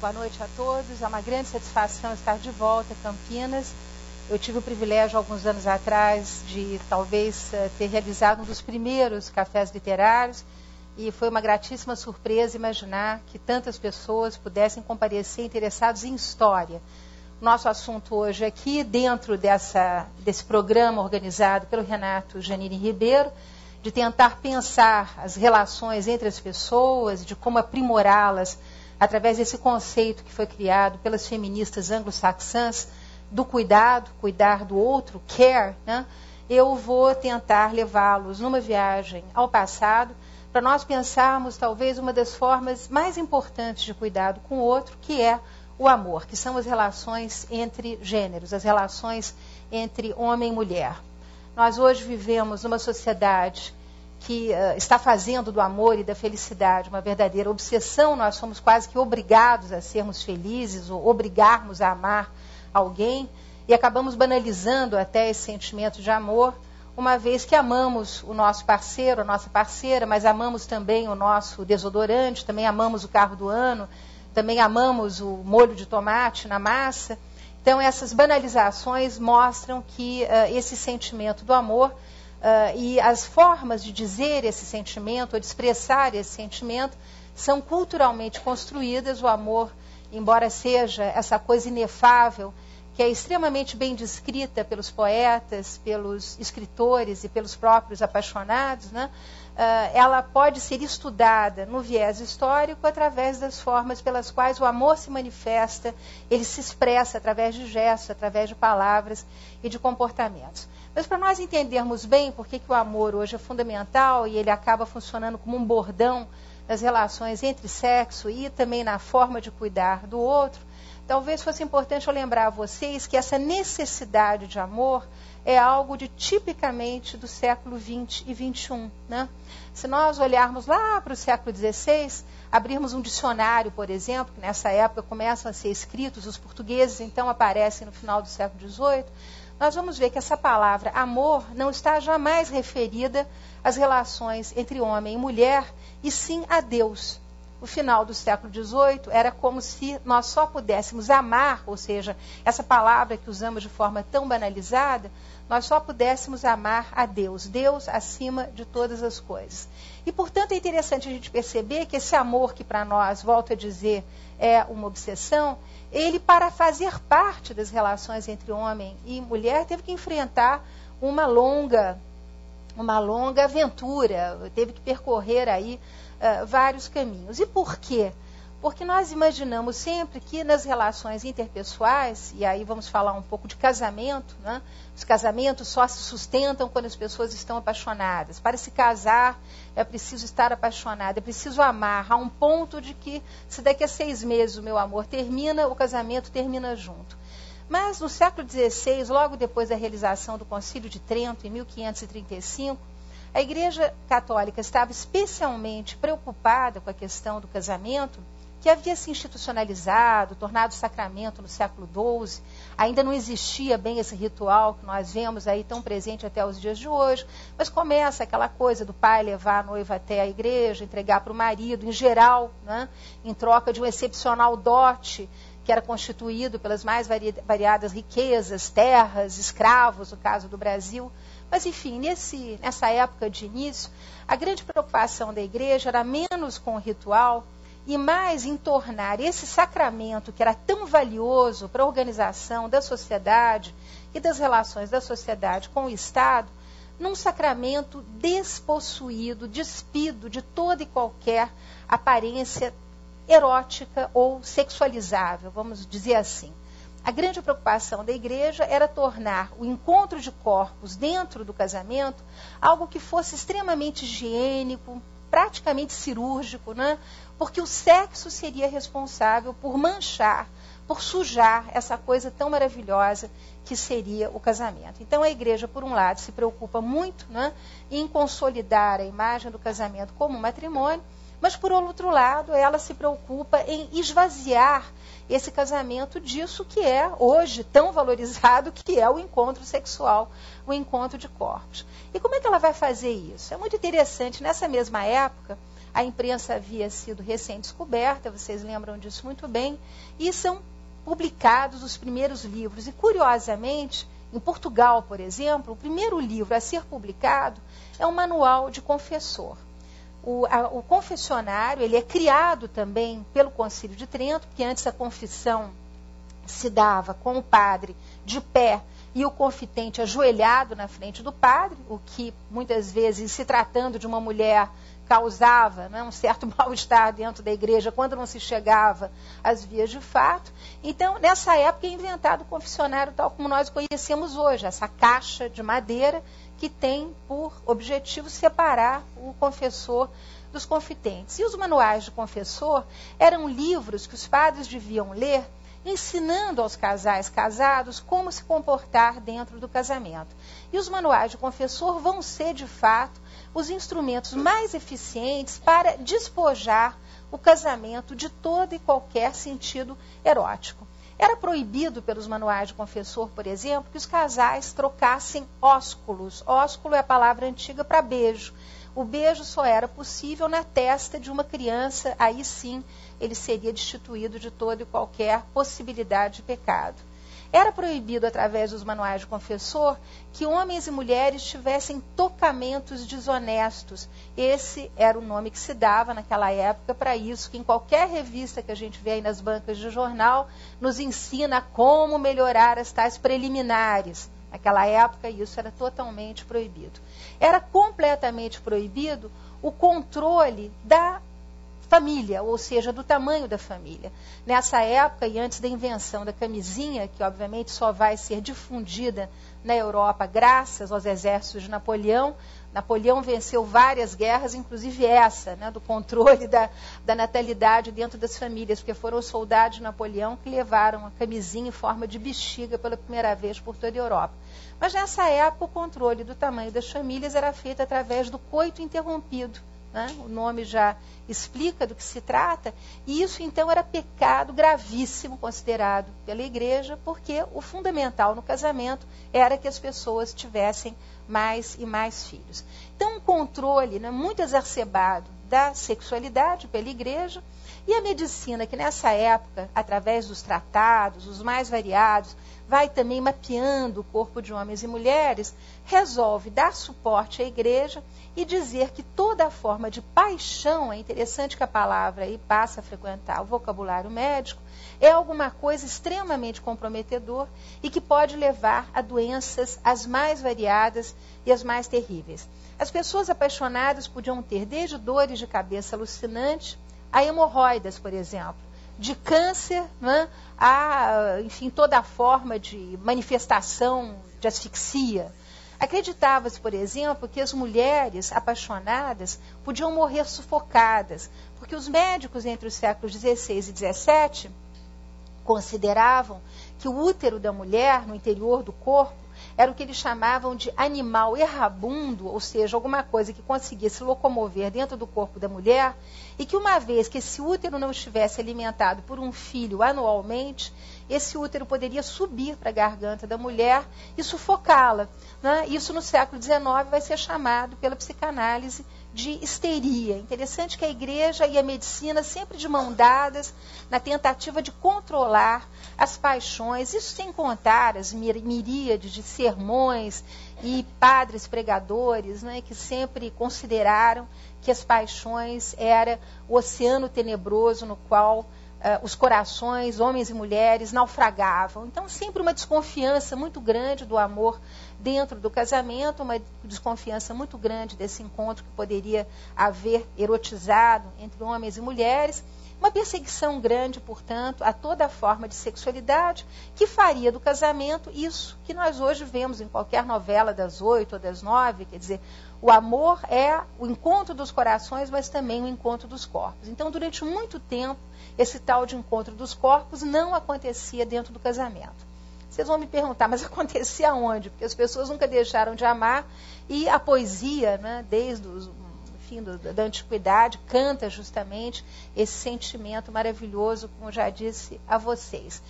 Boa noite a todos. É uma grande satisfação estar de volta a Campinas. Eu tive o privilégio, alguns anos atrás, de talvez ter realizado um dos primeiros cafés literários e foi uma gratíssima surpresa imaginar que tantas pessoas pudessem comparecer interessados em história. Nosso assunto hoje aqui, dentro desse programa organizado pelo Renato Janine Ribeiro, de tentar pensar as relações entre as pessoas, de como aprimorá-las através desse conceito que foi criado pelas feministas anglo-saxãs do cuidar do outro, care, né? Eu vou tentar levá-los numa viagem ao passado para nós pensarmos talvez uma das formas mais importantes de cuidado com o outro, que é o amor, que são as relações entre gêneros, as relações entre homem e mulher. Nós hoje vivemos numa sociedade que está fazendo do amor e da felicidade uma verdadeira obsessão. Nós somos quase que obrigados a sermos felizes ou obrigarmos a amar alguém e acabamos banalizando até esse sentimento de amor, uma vez que amamos o nosso parceiro, a nossa parceira, mas amamos também o nosso desodorante, também amamos o carro do ano, também amamos o molho de tomate na massa. Então essas banalizações mostram que esse sentimento do amor e as formas de dizer esse sentimento, ou de expressar esse sentimento, são culturalmente construídas. O amor, embora seja essa coisa inefável, que é extremamente bem descrita pelos poetas, pelos escritores e pelos próprios apaixonados, né? Ela pode ser estudada no viés histórico através das formas pelas quais o amor se manifesta, ele se expressa através de gestos, através de palavras e de comportamentos. Mas para nós entendermos bem por que o amor hoje é fundamental e ele acaba funcionando como um bordão nas relações entre sexo e também na forma de cuidar do outro, talvez fosse importante eu lembrar a vocês que essa necessidade de amor é algo de tipicamente do século XX e XXI. Né? Se nós olharmos lá para o século XVI, abrirmos um dicionário, por exemplo, que nessa época começam a ser escritos, os portugueses então aparecem no final do século XVIII, nós vamos ver que essa palavra amor não está jamais referida às relações entre homem e mulher, e sim a Deus. No final do século XVIII, era como se nós só pudéssemos amar, ou seja, essa palavra que usamos de forma tão banalizada, nós só pudéssemos amar a Deus, Deus acima de todas as coisas. E, portanto, é interessante a gente perceber que esse amor que para nós, volto a dizer, é uma obsessão, ele, para fazer parte das relações entre homem e mulher, teve que enfrentar uma longa aventura, teve que percorrer aí vários caminhos. E por quê? Porque nós imaginamos sempre que nas relações interpessoais, e aí vamos falar um pouco de casamento, né? Os casamentos só se sustentam quando as pessoas estão apaixonadas. Para se casar é preciso estar apaixonado, é preciso amar, a um ponto de que se daqui a 6 meses o meu amor termina, o casamento termina junto. Mas no século XVI, logo depois da realização do Concílio de Trento, em 1535, a Igreja Católica estava especialmente preocupada com a questão do casamento, que havia se institucionalizado, tornado sacramento no século XII. Ainda não existia bem esse ritual que nós vemos aí tão presente até os dias de hoje, mas começa aquela coisa do pai levar a noiva até a igreja, entregar para o marido, em geral, né, em troca de um excepcional dote, que era constituído pelas mais variadas riquezas, terras, escravos, no caso do Brasil. Mas, enfim, nessa época de início, a grande preocupação da igreja era menos com o ritual e mais em tornar esse sacramento, que era tão valioso para a organização da sociedade e das relações da sociedade com o Estado, num sacramento despossuído, despido de toda e qualquer aparência erótica ou sexualizável, vamos dizer assim. A grande preocupação da igreja era tornar o encontro de corpos dentro do casamento algo que fosse extremamente higiênico, praticamente cirúrgico, né? Porque o sexo seria responsável por manchar, por sujar essa coisa tão maravilhosa que seria o casamento. Então a igreja, por um lado, se preocupa muito, né, em consolidar a imagem do casamento como um matrimônio, mas, por outro lado, ela se preocupa em esvaziar esse casamento disso que é hoje tão valorizado, que é o encontro sexual, o encontro de corpos. E como é que ela vai fazer isso? É muito interessante, nessa mesma época, A imprensa havia sido recém-descoberta, vocês lembram disso muito bem, e são publicados os primeiros livros. E, curiosamente, em Portugal, por exemplo, o primeiro livro a ser publicado é um manual de confessor. O confessionário, ele é criado também pelo Concílio de Trento, porque antes a confissão se dava com o padre de pé e o confitente ajoelhado na frente do padre, o que muitas vezes, se tratando de uma mulher, causava, né, um certo mal-estar dentro da igreja quando não se chegava às vias de fato. Então, nessa época é inventado o confessionário tal como nós conhecemos hoje, essa caixa de madeira que tem por objetivo separar o confessor dos confitentes. E os manuais de confessor eram livros que os padres deviam ler ensinando aos casais casados como se comportar dentro do casamento. E os manuais de confessor vão ser, de fato, os instrumentos mais eficientes para despojar o casamento de todo e qualquer sentido erótico. Era proibido pelos manuais de confessor, por exemplo, que os casais trocassem ósculos. Ósculo é a palavra antiga para beijo. O beijo só era possível na testa de uma criança, aí sim ele seria destituído de toda e qualquer possibilidade de pecado. Era proibido, através dos manuais de confessor, que homens e mulheres tivessem tocamentos desonestos. Esse era o nome que se dava naquela época para isso, que em qualquer revista que a gente vê aí nas bancas de jornal, nos ensina como melhorar as tais preliminares. Naquela época, isso era totalmente proibido. Era completamente proibido o controle da família, ou seja, do tamanho da família. Nessa época, e antes da invenção da camisinha, que obviamente só vai ser difundida na Europa graças aos exércitos de Napoleão, Napoleão venceu várias guerras, inclusive essa, né, do controle da natalidade dentro das famílias, porque foram os soldados de Napoleão que levaram a camisinha em forma de bexiga pela primeira vez por toda a Europa. Mas nessa época, o controle do tamanho das famílias era feito através do coito interrompido. Né? O nome já explica do que se trata, e isso então era pecado gravíssimo considerado pela igreja, porque o fundamental no casamento era que as pessoas tivessem mais e mais filhos. Então, um controle, né, muito exacerbado da sexualidade pela igreja, e a medicina, que nessa época, através dos tratados, os mais variados, vai também mapeando o corpo de homens e mulheres, resolve dar suporte à igreja e dizer que toda forma de paixão, é interessante que a palavra aí passa a frequentar o vocabulário médico, é alguma coisa extremamente comprometedor e que pode levar a doenças as mais variadas e as mais terríveis. As pessoas apaixonadas podiam ter desde dores de cabeça alucinante a hemorroidas, por exemplo, de câncer, né, a, enfim, toda forma de manifestação de asfixia. Acreditava-se, por exemplo, que as mulheres apaixonadas podiam morrer sufocadas, porque os médicos entre os séculos XVI e XVII consideravam que o útero da mulher, no interior do corpo, era o que eles chamavam de animal errabundo, ou seja, alguma coisa que conseguia se locomover dentro do corpo da mulher, e que uma vez que esse útero não estivesse alimentado por um filho anualmente, esse útero poderia subir para a garganta da mulher e sufocá-la. Né? Isso no século XIX vai ser chamado pela psicanálise de histeria. Interessante que a igreja e a medicina sempre de mão dadas na tentativa de controlar as paixões, isso sem contar as miríades de sermões e padres pregadores, né, que sempre consideraram que as paixões era o oceano tenebroso no qual os corações, homens e mulheres, naufragavam. Então, sempre uma desconfiança muito grande do amor dentro do casamento, uma desconfiança muito grande desse encontro que poderia haver erotizado entre homens e mulheres, uma perseguição grande, portanto, a toda forma de sexualidade que faria do casamento isso que nós hoje vemos em qualquer novela das 8 ou das 9, quer dizer, o amor é o encontro dos corações, mas também o encontro dos corpos. Então, durante muito tempo, esse tal de encontro dos corpos não acontecia dentro do casamento. Vocês vão me perguntar, mas acontecia onde? Porque as pessoas nunca deixaram de amar e a poesia, né, desde da antiguidade, canta justamente esse sentimento maravilhoso, como eu já disse a vocês.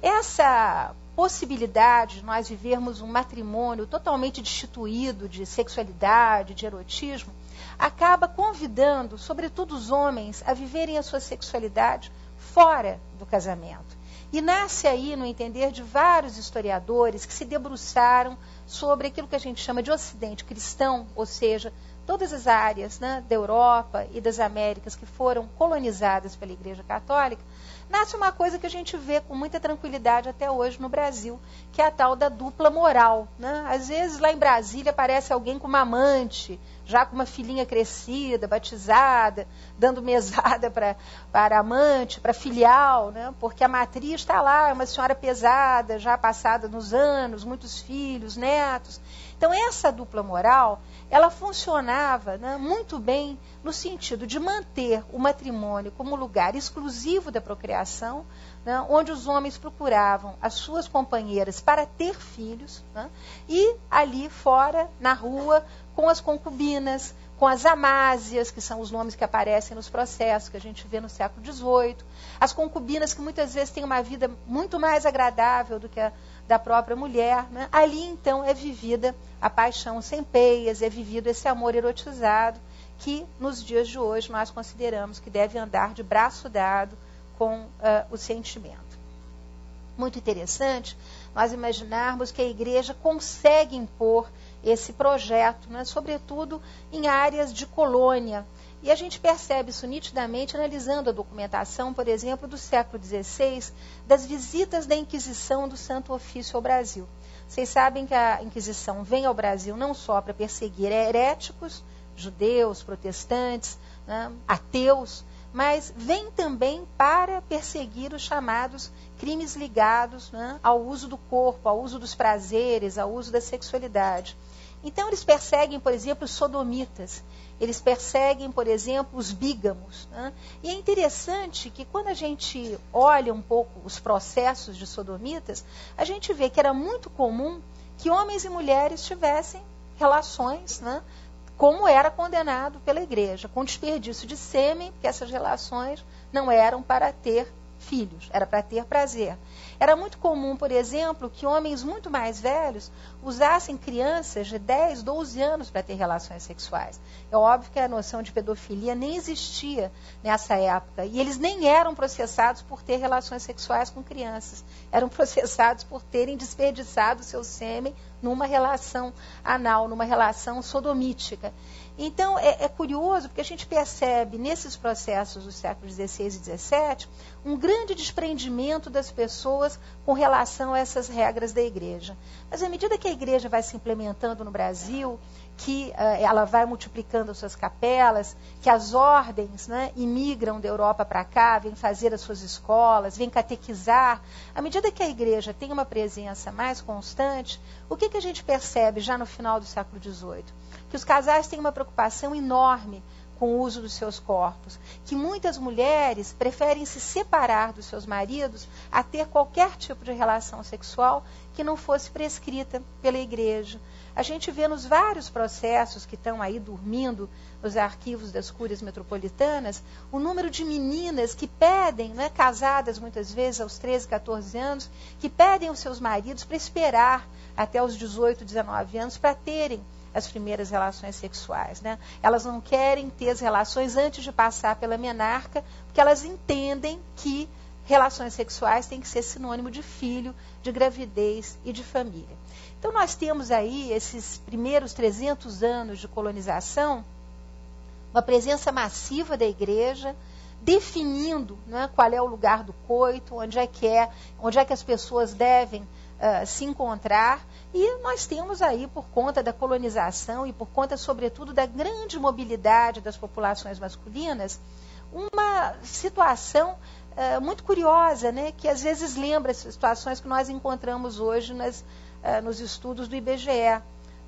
Essa possibilidade de nós vivermos um matrimônio totalmente destituído de sexualidade, de erotismo, acaba convidando, sobretudo os homens, a viverem a sua sexualidade fora do casamento. E nasce aí, no entender de vários historiadores que se debruçaram sobre aquilo que a gente chama de Ocidente cristão, ou seja, todas as áreas, né, da Europa e das Américas que foram colonizadas pela Igreja Católica, nasce uma coisa que a gente vê com muita tranquilidade até hoje no Brasil, que é a tal da dupla moral, né? Às vezes lá em Brasília aparece alguém com uma amante, já com uma filhinha crescida, batizada, dando mesada para a amante, para filial, né? Porque a matriz está lá, é uma senhora pesada, já passada nos anos, muitos filhos, netos. Então essa dupla moral, ela funcionava, né, muito bem no sentido de manter o matrimônio como lugar exclusivo da procriação, né, onde os homens procuravam as suas companheiras para ter filhos, né, e ali fora, na rua, com as concubinas, com as amásias, que são os nomes que aparecem nos processos que a gente vê no século XVIII, as concubinas que muitas vezes têm uma vida muito mais agradável do que a da própria mulher, né? Ali então é vivida a paixão sem peias, é vivido esse amor erotizado que nos dias de hoje nós consideramos que deve andar de braço dado com o sentimento. Muito interessante nós imaginarmos que a igreja consegue impor esse projeto, né? Sobretudo em áreas de colônia. E a gente percebe isso nitidamente analisando a documentação, por exemplo, do século XVI, das visitas da Inquisição do Santo Ofício ao Brasil. Vocês sabem que a Inquisição vem ao Brasil não só para perseguir heréticos, judeus, protestantes, né, ateus, mas vem também para perseguir os chamados crimes ligados, né, ao uso do corpo, ao uso dos prazeres, ao uso da sexualidade. Então eles perseguem, por exemplo, os sodomitas. Eles perseguem, por exemplo, os bígamos, né? E é interessante que quando a gente olha um pouco os processos de sodomitas, a gente vê que era muito comum que homens e mulheres tivessem relações, né, como era condenado pela igreja, com desperdício de sêmen, porque essas relações não eram para ter filhos, era para ter prazer. Era muito comum, por exemplo, que homens muito mais velhos usassem crianças de 10, 12 anos para ter relações sexuais. É óbvio que a noção de pedofilia nem existia nessa época. E eles nem eram processados por ter relações sexuais com crianças. Eram processados por terem desperdiçado seu sêmen numa relação anal, numa relação sodomítica. Então, é curioso, porque a gente percebe nesses processos dos séculos XVI e XVII um grande desprendimento das pessoas com relação a essas regras da igreja. Mas à medida que a igreja vai se implementando no Brasil, que ela vai multiplicando as suas capelas, que as ordens, né, imigram da Europa para cá, vêm fazer as suas escolas, vêm catequizar, à medida que a igreja tem uma presença mais constante, o que a gente percebe já no final do século XVIII? Que os casais têm uma preocupação enorme com o uso dos seus corpos, que muitas mulheres preferem se separar dos seus maridos a ter qualquer tipo de relação sexual que não fosse prescrita pela igreja. A gente vê nos vários processos que estão aí dormindo nos arquivos das cúrias metropolitanas, o número de meninas que pedem, né, casadas muitas vezes aos 13, 14 anos, que pedem aos seus maridos para esperar até os 18, 19 anos para terem as primeiras relações sexuais, né? Elas não querem ter as relações antes de passar pela menarca, porque elas entendem que relações sexuais têm que ser sinônimo de filho, de gravidez e de família. Então nós temos aí esses primeiros 300 anos de colonização, uma presença massiva da igreja, definindo, né, qual é o lugar do coito, onde é que as pessoas devem se encontrar. E nós temos aí, por conta da colonização e por conta, sobretudo, da grande mobilidade das populações masculinas, uma situação muito curiosa, né, que às vezes lembra as situações que nós encontramos hoje nos estudos do IBGE.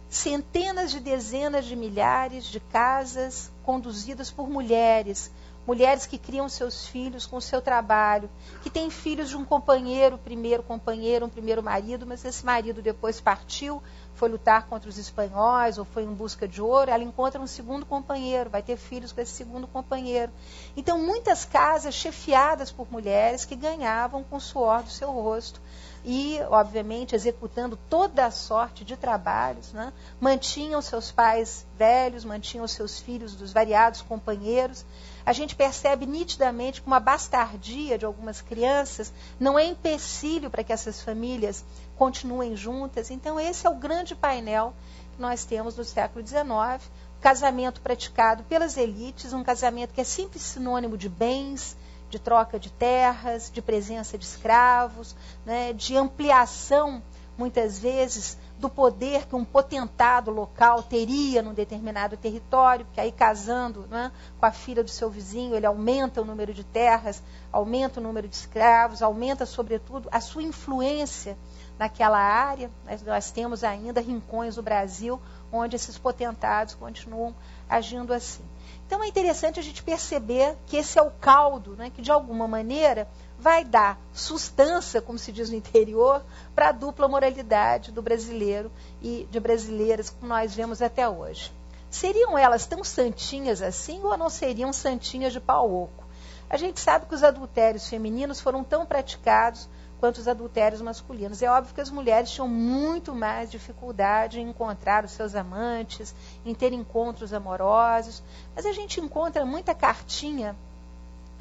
Centenas de dezenas de milhares de casas conduzidas por mulheres, mulheres que criam seus filhos com o seu trabalho, que têm filhos de um companheiro, um primeiro marido, mas esse marido depois partiu, foi lutar contra os espanhóis ou foi em busca de ouro, ela encontra um segundo companheiro, vai ter filhos com esse segundo companheiro. Então, muitas casas chefiadas por mulheres que ganhavam com o suor do seu rosto e, obviamente, executando toda a sorte de trabalhos, né? Mantinham seus pais velhos, mantinham seus filhos dos variados companheiros. A gente percebe nitidamente que uma bastardia de algumas crianças não é empecilho para que essas famílias continuem juntas. Então, esse é o grande painel que nós temos no século XIX. Casamento praticado pelas elites, um casamento que é sempre sinônimo de bens, de troca de terras, de presença de escravos, né, de ampliação, muitas vezes, do poder que um potentado local teria num determinado território, porque aí casando, né, com a filha do seu vizinho, ele aumenta o número de terras, aumenta o número de escravos, aumenta, sobretudo, a sua influência naquela área. Nós temos ainda rincões no Brasil onde esses potentados continuam agindo assim. Então é interessante a gente perceber que esse é o caldo, né, que de alguma maneira vai dar sustância, como se diz no interior, para a dupla moralidade do brasileiro e de brasileiras que nós vemos até hoje. Seriam elas tão santinhas assim ou não seriam santinhas de pau oco? A gente sabe que os adultérios femininos foram tão praticados quanto os adultérios masculinos. É óbvio que as mulheres tinham muito mais dificuldade em encontrar os seus amantes, em ter encontros amorosos, mas a gente encontra muita cartinha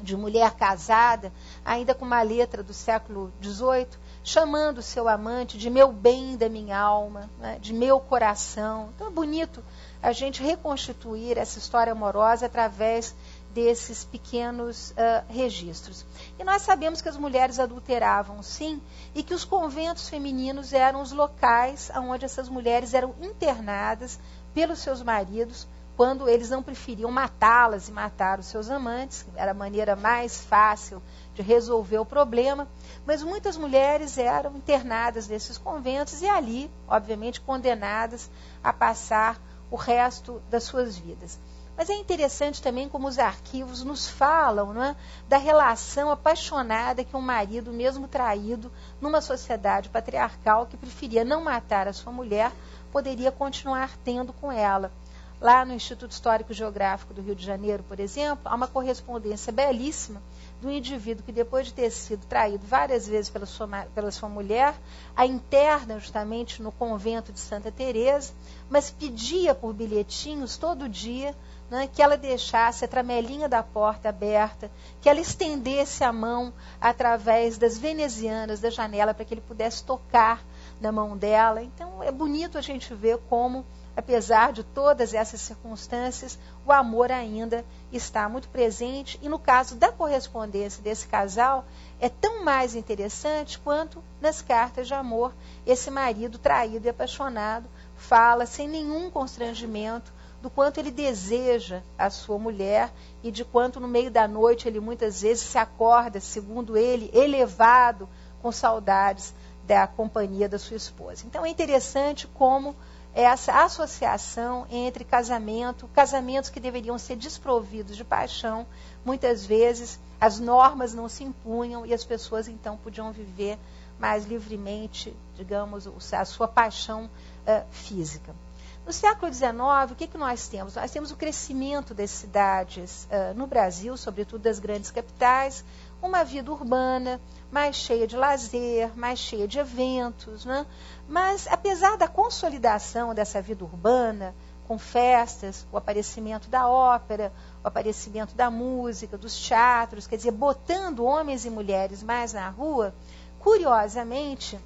de mulher casada, ainda com uma letra do século XVIII, chamando o seu amante de meu bem da minha alma, né, de meu coração. Então é bonito a gente reconstituir essa história amorosa através desses pequenos registros. E nós sabemos que as mulheres adulteravam, sim, e que os conventos femininos eram os locais onde essas mulheres eram internadas pelos seus maridos, quando eles não preferiam matá-las e matar os seus amantes, que era a maneira mais fácil de resolver o problema, mas muitas mulheres eram internadas nesses conventos e ali, obviamente, condenadas a passar o resto das suas vidas. Mas é interessante também como os arquivos nos falam, não é, da relação apaixonada que um marido, mesmo traído, numa sociedade patriarcal que preferia não matar a sua mulher, poderia continuar tendo com ela. Lá no Instituto Histórico e Geográfico do Rio de Janeiro, por exemplo, há uma correspondência belíssima do indivíduo que, depois de ter sido traído várias vezes pela sua mulher, a interna justamente no convento de Santa Teresa, mas pedia por bilhetinhos todo dia, né, que ela deixasse a tramelinha da porta aberta, que ela estendesse a mão através das venezianas da janela para que ele pudesse tocar na mão dela. Então é bonito a gente ver como, apesar de todas essas circunstâncias, o amor ainda está muito presente. E no caso da correspondência desse casal, é tão mais interessante quanto nas cartas de amor, esse marido traído e apaixonado fala sem nenhum constrangimento do quanto ele deseja a sua mulher e de quanto no meio da noite ele muitas vezes se acorda, segundo ele, elevado com saudades da companhia da sua esposa. Então é interessante como essa associação entre casamentos que deveriam ser desprovidos de paixão, muitas vezes as normas não se impunham e as pessoas então podiam viver mais livremente, digamos, a sua paixão física. No século XIX, o que nós temos? Nós temos o crescimento das cidades no Brasil, sobretudo das grandes capitais, uma vida urbana mais cheia de lazer, mais cheia de eventos, né? Mas apesar da consolidação dessa vida urbana, com festas, o aparecimento da ópera, o aparecimento da música, dos teatros, quer dizer, botando homens e mulheres mais na rua, curiosamente,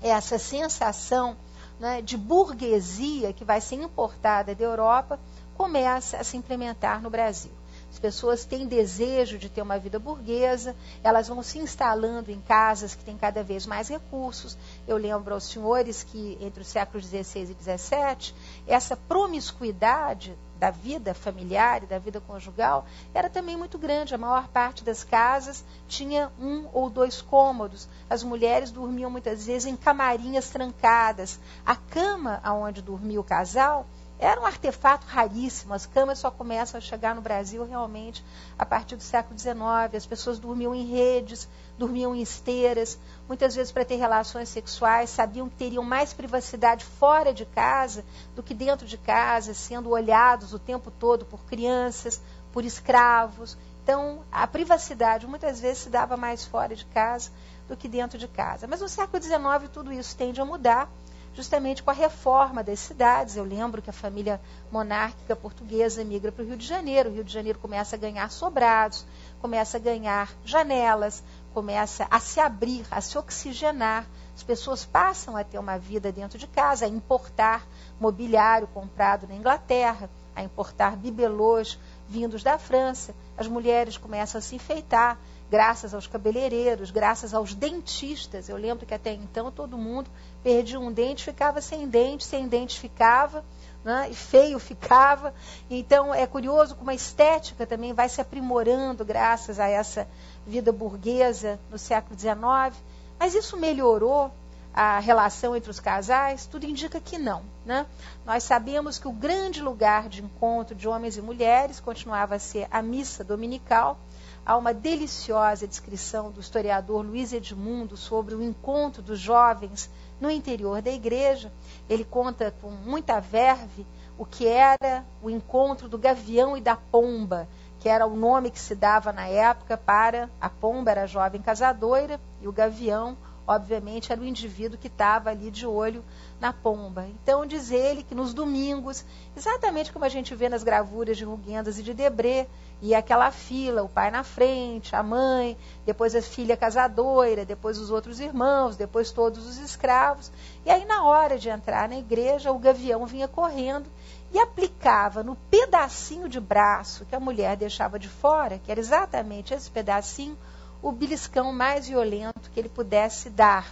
essa sensação, né, de burguesia que vai ser importada da Europa começa a se implementar no Brasil. As pessoas têm desejo de ter uma vida burguesa, elas vão se instalando em casas que têm cada vez mais recursos. Eu lembro aos senhores que entre os séculos XVI e XVII, essa promiscuidade da vida familiar e da vida conjugal era também muito grande. A maior parte das casas tinha 1 ou 2 cômodos. As mulheres dormiam muitas vezes em camarinhas trancadas. A cama onde dormia o casal era um artefato raríssimo. As camas só começam a chegar no Brasil realmente a partir do século XIX. As pessoas dormiam em redes, dormiam em esteiras, muitas vezes para ter relações sexuais, sabiam que teriam mais privacidade fora de casa do que dentro de casa, sendo olhados o tempo todo por crianças, por escravos. Então, a privacidade muitas vezes se dava mais fora de casa do que dentro de casa. Mas no século XIX tudo isso tende a mudar, justamente com a reforma das cidades. Eu lembro que a família monárquica portuguesa migra para o Rio de Janeiro. O Rio de Janeiro começa a ganhar sobrados, começa a ganhar janelas, começa a se abrir, a se oxigenar. As pessoas passam a ter uma vida dentro de casa, a importar mobiliário comprado na Inglaterra, a importar bibelôs vindos da França. As mulheres começam a se enfeitar, graças aos cabeleireiros, graças aos dentistas. Eu lembro que até então todo mundo perdia um dente, ficava sem dente ficava, né? E feio ficava. Então é curioso como a estética também vai se aprimorando graças a essa vida burguesa no século XIX. Mas isso melhorou a relação entre os casais? Tudo indica que não, né? Nós sabemos que o grande lugar de encontro de homens e mulheres continuava a ser a missa dominical. Há uma deliciosa descrição do historiador Luiz Edmundo sobre o encontro dos jovens no interior da igreja. Ele conta com muita verve o que era o encontro do gavião e da pomba, que era o nome que se dava na época para a pomba, era a jovem casadoira, e o gavião, obviamente, era o indivíduo que estava ali de olho na pomba. Então, diz ele que nos domingos, exatamente como a gente vê nas gravuras de Rugendas e de Debré, e aquela fila, o pai na frente, a mãe, depois a filha casadoira, depois os outros irmãos, depois todos os escravos. E aí, na hora de entrar na igreja, o gavião vinha correndo e aplicava no pedacinho de braço que a mulher deixava de fora, que era exatamente esse pedacinho, o beliscão mais violento que ele pudesse dar.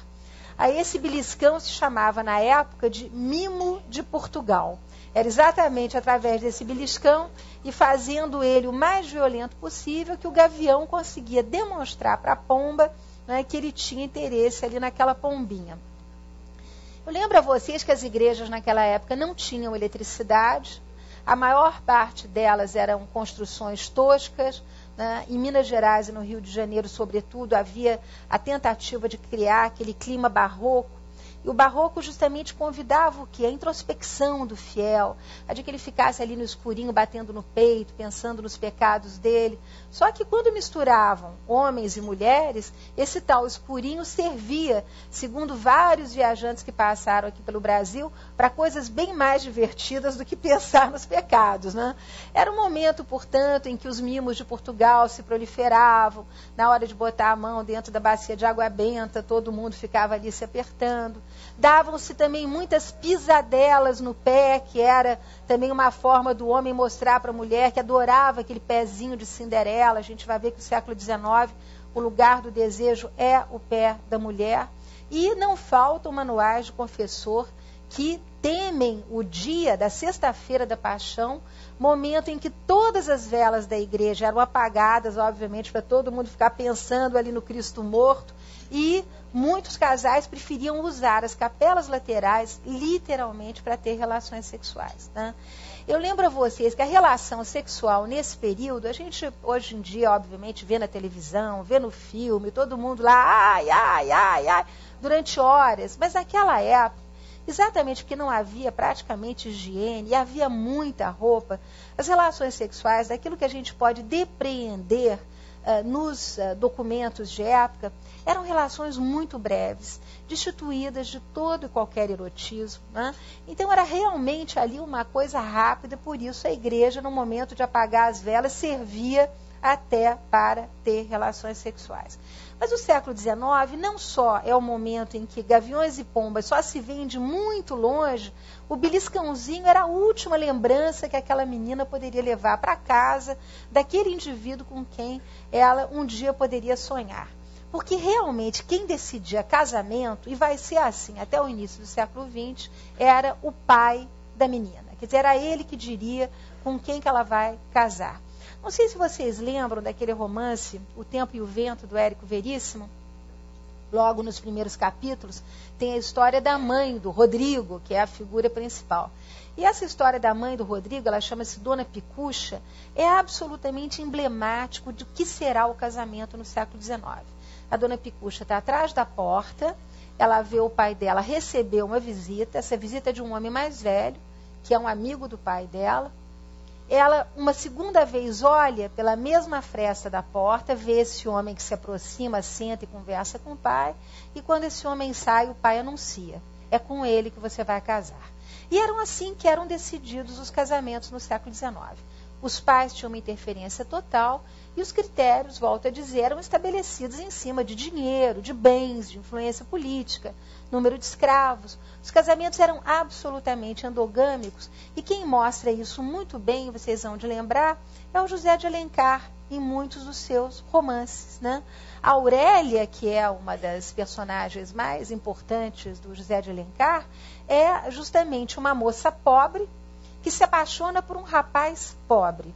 Aí esse beliscão se chamava na época de mimo de Portugal. Era exatamente através desse beliscão e fazendo ele o mais violento possível que o gavião conseguia demonstrar para a pomba, né, que ele tinha interesse ali naquela pombinha. Eu lembro a vocês que as igrejas naquela época não tinham eletricidade. A maior parte delas eram construções toscas. Em Minas Gerais e no Rio de Janeiro, sobretudo, havia a tentativa de criar aquele clima barroco. E o barroco justamente convidava o quê? A introspecção do fiel, a de que ele ficasse ali no escurinho, batendo no peito, pensando nos pecados dele. Só que quando misturavam homens e mulheres, esse tal escurinho servia, segundo vários viajantes que passaram aqui pelo Brasil, para coisas bem mais divertidas do que pensar nos pecados, né? Era um momento, portanto, em que os mimos de Portugal se proliferavam. Na hora de botar a mão dentro da bacia de água benta, todo mundo ficava ali se apertando. Davam-se também muitas pisadelas no pé, que era também uma forma do homem mostrar para a mulher que adorava aquele pezinho de Cinderela. A gente vai ver que no século XIX o lugar do desejo é o pé da mulher. E não faltam manuais de confessor que temem o dia da sexta-feira da paixão, momento em que todas as velas da igreja eram apagadas, obviamente, para todo mundo ficar pensando ali no Cristo morto, e muitos casais preferiam usar as capelas laterais literalmente para ter relações sexuais, né? Eu lembro a vocês que a relação sexual nesse período, a gente hoje em dia, obviamente, vê na televisão, vê no filme, todo mundo lá, ai, ai, ai, ai, durante horas, mas naquela época, exatamente porque não havia praticamente higiene e havia muita roupa, as relações sexuais, daquilo que a gente pode depreender nos documentos de época, eram relações muito breves, destituídas de todo e qualquer erotismo, né? Então era realmente ali uma coisa rápida, por isso a igreja, no momento de apagar as velas, servia até para ter relações sexuais. Mas o século XIX não só é o momento em que gaviões e pombas só se veem de muito longe, o beliscãozinho era a última lembrança que aquela menina poderia levar para casa daquele indivíduo com quem ela um dia poderia sonhar. Porque realmente quem decidia casamento, e vai ser assim até o início do século XX, era o pai da menina. Quer dizer, era ele que diria com quem que ela vai casar. Não sei se vocês lembram daquele romance, O Tempo e o Vento, do Érico Veríssimo. Logo nos primeiros capítulos, tem a história da mãe do Rodrigo, que é a figura principal. E essa história da mãe do Rodrigo, ela chama-se Dona Picucha, é absolutamente emblemático do que será o casamento no século XIX. A Dona Picucha está atrás da porta, ela vê o pai dela receber uma visita, essa visita é de um homem mais velho, que é um amigo do pai dela. Ela, uma segunda vez, olha pela mesma fresta da porta, vê esse homem que se aproxima, senta e conversa com o pai, e quando esse homem sai, o pai anuncia: é com ele que você vai casar. E eram assim que eram decididos os casamentos no século XIX. Os pais tinham uma interferência total e os critérios, volto a dizer, eram estabelecidos em cima de dinheiro, de bens, de influência política, número de escravos. Os casamentos eram absolutamente endogâmicos e quem mostra isso muito bem, vocês vão de lembrar, é o José de Alencar em muitos dos seus romances, né? A Aurélia, que é uma das personagens mais importantes do José de Alencar, é justamente uma moça pobre que se apaixona por um rapaz pobre.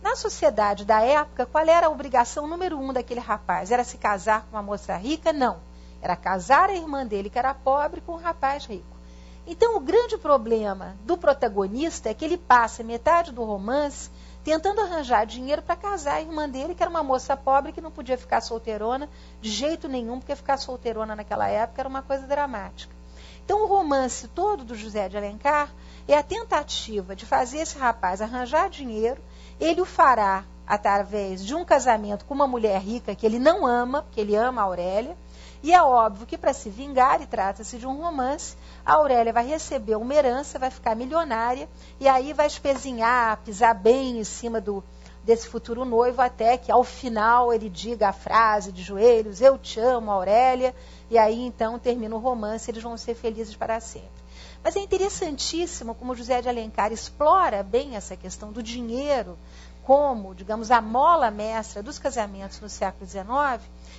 Na sociedade da época, qual era a obrigação número 1 daquele rapaz? Era se casar com uma moça rica? Não. Era casar a irmã dele, que era pobre, com um rapaz rico. Então, o grande problema do protagonista é que ele passa metade do romance tentando arranjar dinheiro para casar a irmã dele, que era uma moça pobre que não podia ficar solteirona de jeito nenhum, porque ficar solteirona naquela época era uma coisa dramática. Então, o romance todo do José de Alencar é a tentativa de fazer esse rapaz arranjar dinheiro. Ele o fará através de um casamento com uma mulher rica que ele não ama, porque ele ama a Aurélia. E é óbvio que para se vingar, e trata-se de um romance, a Aurélia vai receber uma herança, vai ficar milionária, e aí vai espezinhar, pisar bem em cima desse futuro noivo, até que ao final ele diga a frase de joelhos: eu te amo, Aurélia, e aí então termina o romance, eles vão ser felizes para sempre. Mas é interessantíssimo como José de Alencar explora bem essa questão do dinheiro como, digamos, a mola mestra dos casamentos no século XIX.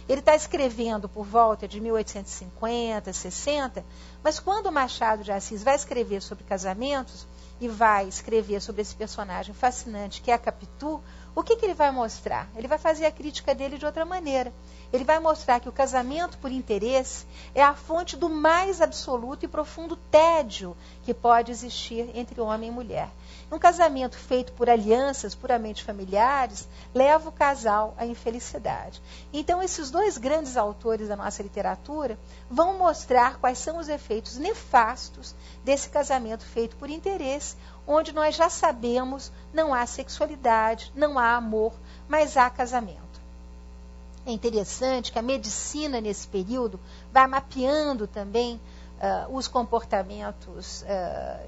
Ele está escrevendo por volta de 1850, 60, mas quando o Machado de Assis vai escrever sobre casamentos e vai escrever sobre esse personagem fascinante que é a Capitu, o que ele vai mostrar? Ele vai fazer a crítica dele de outra maneira. Ele vai mostrar que o casamento por interesse é a fonte do mais absoluto e profundo tédio que pode existir entre homem e mulher. Um casamento feito por alianças puramente familiares leva o casal à infelicidade. Então, esses dois grandes autores da nossa literatura vão mostrar quais são os efeitos nefastos desse casamento feito por interesse, onde nós já sabemos não há sexualidade, não há amor, mas há casamento. É interessante que a medicina, nesse período, vai mapeando também os comportamentos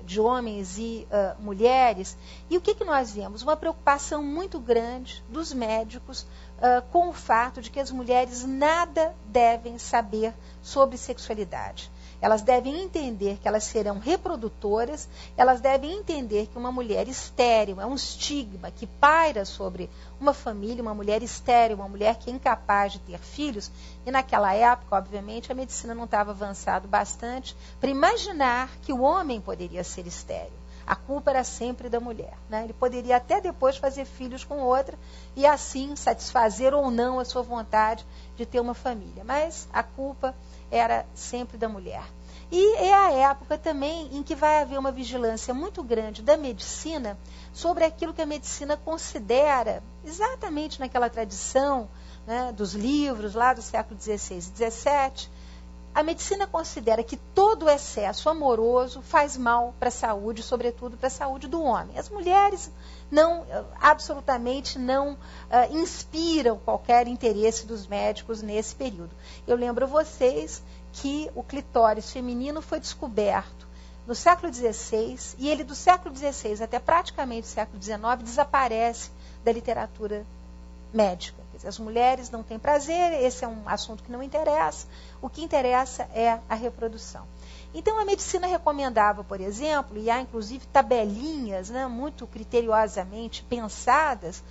de homens e mulheres. E o que nós vemos? Uma preocupação muito grande dos médicos com o fato de que as mulheres nada devem saber sobre sexualidade. Elas devem entender que elas serão reprodutoras, elas devem entender que uma mulher estéril é um estigma que paira sobre uma família, uma mulher estéril, uma mulher que é incapaz de ter filhos. E naquela época, obviamente, a medicina não estava avançada bastante para imaginar que o homem poderia ser estéril. A culpa era sempre da mulher, né? Ele poderia até depois fazer filhos com outra e assim satisfazer ou não a sua vontade de ter uma família. Mas a culpa era sempre da mulher. E é a época também em que vai haver uma vigilância muito grande da medicina sobre aquilo que a medicina considera, exatamente naquela tradição, né, dos livros lá do século XVI e XVII, a medicina considera que todo excesso amoroso faz mal para a saúde, sobretudo para a saúde do homem. As mulheres absolutamente não inspiram qualquer interesse dos médicos nesse período. Eu lembro vocês que o clitóris feminino foi descoberto no século XVI e ele do século XVI até praticamente o século XIX desaparece da literatura médica. Quer dizer, as mulheres não têm prazer, esse é um assunto que não interessa, o que interessa é a reprodução. Então a medicina recomendava, por exemplo, e há inclusive tabelinhas, né, muito criteriosamente pensadas,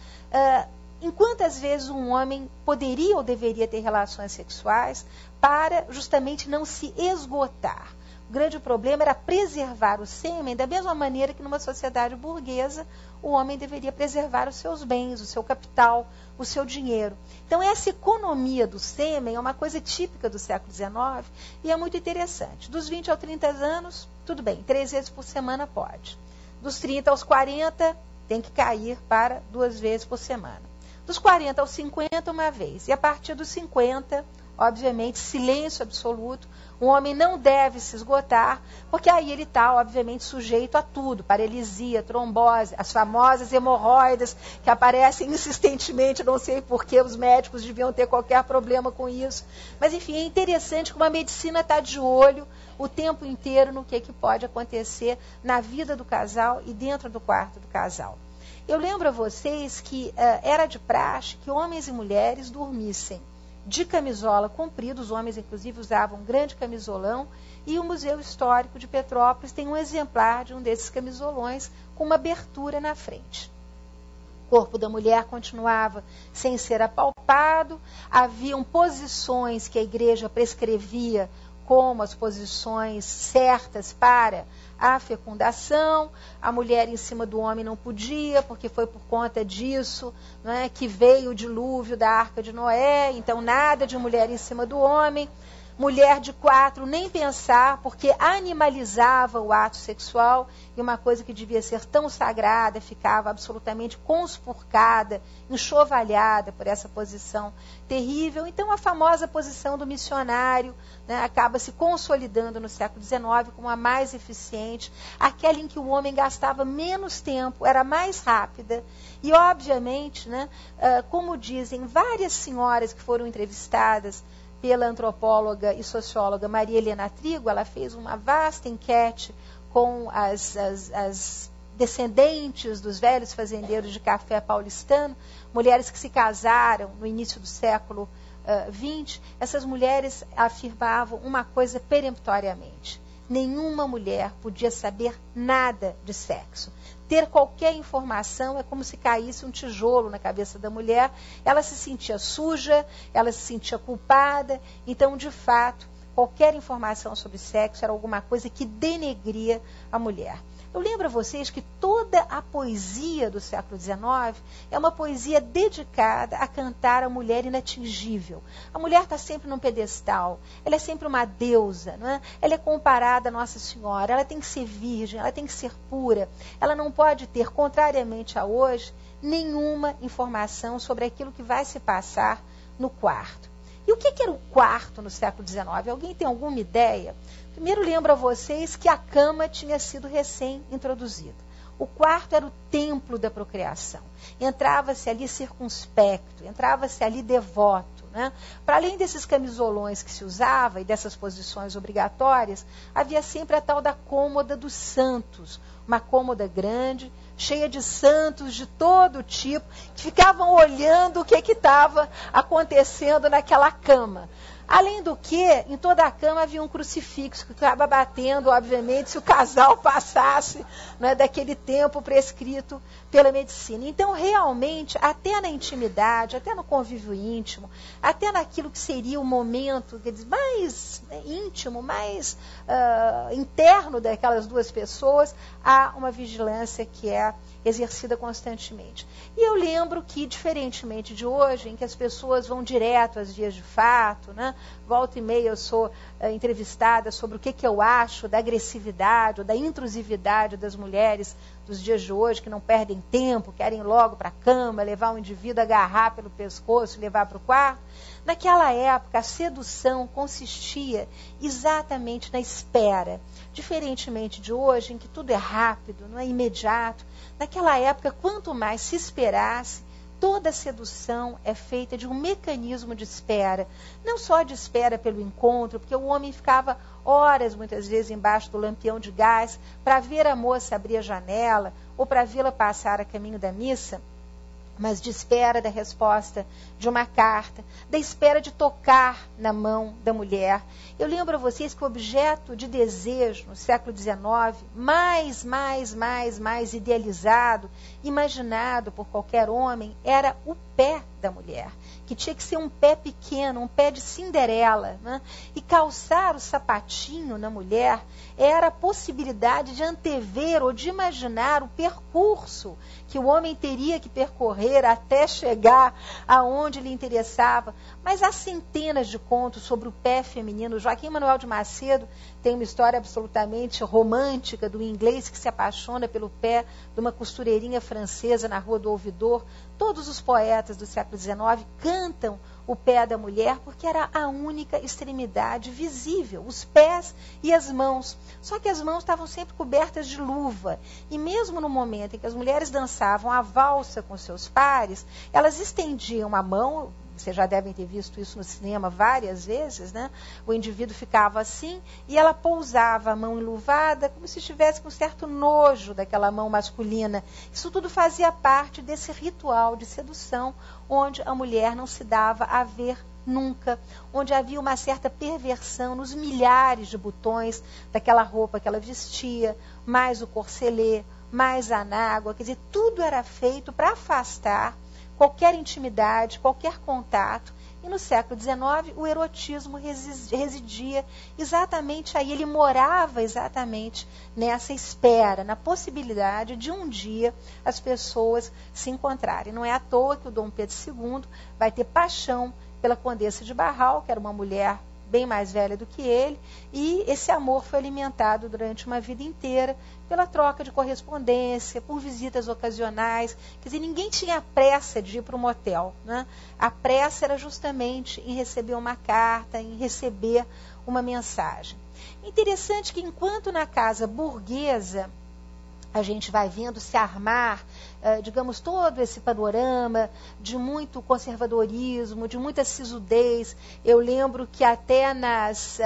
em quantas vezes um homem poderia ou deveria ter relações sexuais para justamente não se esgotar. O grande problema era preservar o sêmen da mesma maneira que numa sociedade burguesa o homem deveria preservar os seus bens, o seu capital, o seu dinheiro. Então essa economia do sêmen é uma coisa típica do século XIX e é muito interessante. Dos 20 aos 30 anos, tudo bem, 3 vezes por semana pode. Dos 30 aos 40, tem que cair para 2 vezes por semana. Dos 40 aos 50, uma vez. E a partir dos 50, obviamente, silêncio absoluto. O homem não deve se esgotar, porque aí ele está, obviamente, sujeito a tudo. Paralisia, trombose, as famosas hemorroidas que aparecem insistentemente, não sei por que os médicos deviam ter qualquer problema com isso. Mas, enfim, é interessante como a medicina está de olho o tempo inteiro no que pode acontecer na vida do casal e dentro do quarto do casal. Eu lembro a vocês que era de praxe que homens e mulheres dormissem de camisola comprida, os homens inclusive usavam um grande camisolão, e o Museu Histórico de Petrópolis tem um exemplar de um desses camisolões com uma abertura na frente. O corpo da mulher continuava sem ser apalpado, haviam posições que a igreja prescrevia como as posições certas para a fecundação. A mulher em cima do homem não podia, porque foi por conta disso, não é, que veio o dilúvio da Arca de Noé, então nada de mulher em cima do homem. Mulher de 4, nem pensar, porque animalizava o ato sexual, e uma coisa que devia ser tão sagrada ficava absolutamente conspurcada, enxovalhada por essa posição terrível. Então a famosa posição do missionário, né, acaba se consolidando no século XIX como a mais eficiente, aquela em que o homem gastava menos tempo, era mais rápida, e obviamente, né, como dizem várias senhoras que foram entrevistadas pela antropóloga e socióloga Maria Helena Trigo, ela fez uma vasta enquete com as descendentes dos velhos fazendeiros de café paulistano, mulheres que se casaram no início do século XX. Essas mulheres afirmavam uma coisa peremptoriamente: nenhuma mulher podia saber nada de sexo. Ter qualquer informação é como se caísse um tijolo na cabeça da mulher. Ela se sentia suja, ela se sentia culpada. Então, de fato, qualquer informação sobre sexo era alguma coisa que denegria a mulher. Eu lembro a vocês que toda a poesia do século XIX é uma poesia dedicada a cantar a mulher inatingível. A mulher está sempre num pedestal, ela é sempre uma deusa, não é? Ela é comparada a Nossa Senhora, ela tem que ser virgem, ela tem que ser pura, ela não pode ter, contrariamente a hoje, nenhuma informação sobre aquilo que vai se passar no quarto. E o que era o quarto no século XIX? Alguém tem alguma ideia? Primeiro lembro a vocês que a cama tinha sido recém-introduzida. O quarto era o templo da procriação. Entrava-se ali circunspecto, entrava-se ali devoto, né? Para além desses camisolões que se usava e dessas posições obrigatórias, havia sempre a tal da cômoda dos santos, uma cômoda grande, cheia de santos de todo tipo, que ficavam olhando o que estava acontecendo naquela cama. Além do que, em toda a cama havia um crucifixo que acaba batendo, obviamente, se o casal passasse, né, daquele tempo prescrito pela medicina. Então, realmente, até na intimidade, até no convívio íntimo, até naquilo que seria o momento, quer dizer, mais íntimo, mais interno daquelas duas pessoas, há uma vigilância que é exercida constantemente. E eu lembro que, diferentemente de hoje, em que as pessoas vão direto às vias de fato, né? Volta e meia eu sou entrevistada sobre o que eu acho da agressividade ou da intrusividade das mulheres dos dias de hoje, que não perdem tempo, querem ir logo para a cama, levar o indivíduo, agarrar pelo pescoço e levar para o quarto. Naquela época, a sedução consistia exatamente na espera. Diferentemente de hoje, em que tudo é rápido, não é imediato. Naquela época, quanto mais se esperasse, toda sedução é feita de um mecanismo de espera. Não só de espera pelo encontro, porque o homem ficava horas, muitas vezes, embaixo do lampião de gás, para ver a moça abrir a janela, ou para vê-la passar a caminho da missa, mas de espera da resposta de uma carta, da espera de tocar na mão da mulher. Eu lembro a vocês que o objeto de desejo no século XIX, mais idealizado, imaginado por qualquer homem, era o pé da mulher, que tinha que ser um pé pequeno, um pé de Cinderela, né? E calçar o sapatinho na mulher era a possibilidade de antever ou de imaginar o percurso que o homem teria que percorrer até chegar aonde lhe interessava. Mas há centenas de contos sobre o pé feminino. Joaquim Manuel de Macedo tem uma história absolutamente romântica do inglês que se apaixona pelo pé de uma costureirinha francesa na Rua do Ouvidor. Todos os poetas do século XIX cantam o pé da mulher porque era a única extremidade visível, os pés e as mãos. Só que as mãos estavam sempre cobertas de luva. E mesmo no momento em que as mulheres dançavam a valsa com seus pares, elas estendiam a mão. Vocês já devem ter visto isso no cinema várias vezes, né? O indivíduo ficava assim e ela pousava a mão enluvada como se estivesse com certo nojo daquela mão masculina. Isso tudo fazia parte desse ritual de sedução, onde a mulher não se dava a ver nunca, onde havia uma certa perversão nos milhares de botões daquela roupa que ela vestia, mais o corcelê, mais a anágua, quer dizer, tudo era feito para afastar qualquer intimidade, qualquer contato. E no século XIX o erotismo residia exatamente aí, ele morava exatamente nessa espera, na possibilidade de um dia as pessoas se encontrarem. Não é à toa que o Dom Pedro II vai ter paixão pela Condessa de Barral, que era uma mulher bem mais velha do que ele, e esse amor foi alimentado durante uma vida inteira pela troca de correspondência, por visitas ocasionais. Quer dizer, ninguém tinha pressa de ir para um motel, né? A pressa era justamente em receber uma carta, em receber uma mensagem. Interessante que enquanto na casa burguesa a gente vai vendo se armar, digamos, todo esse panorama de muito conservadorismo, de muita sisudez. Eu lembro que até nas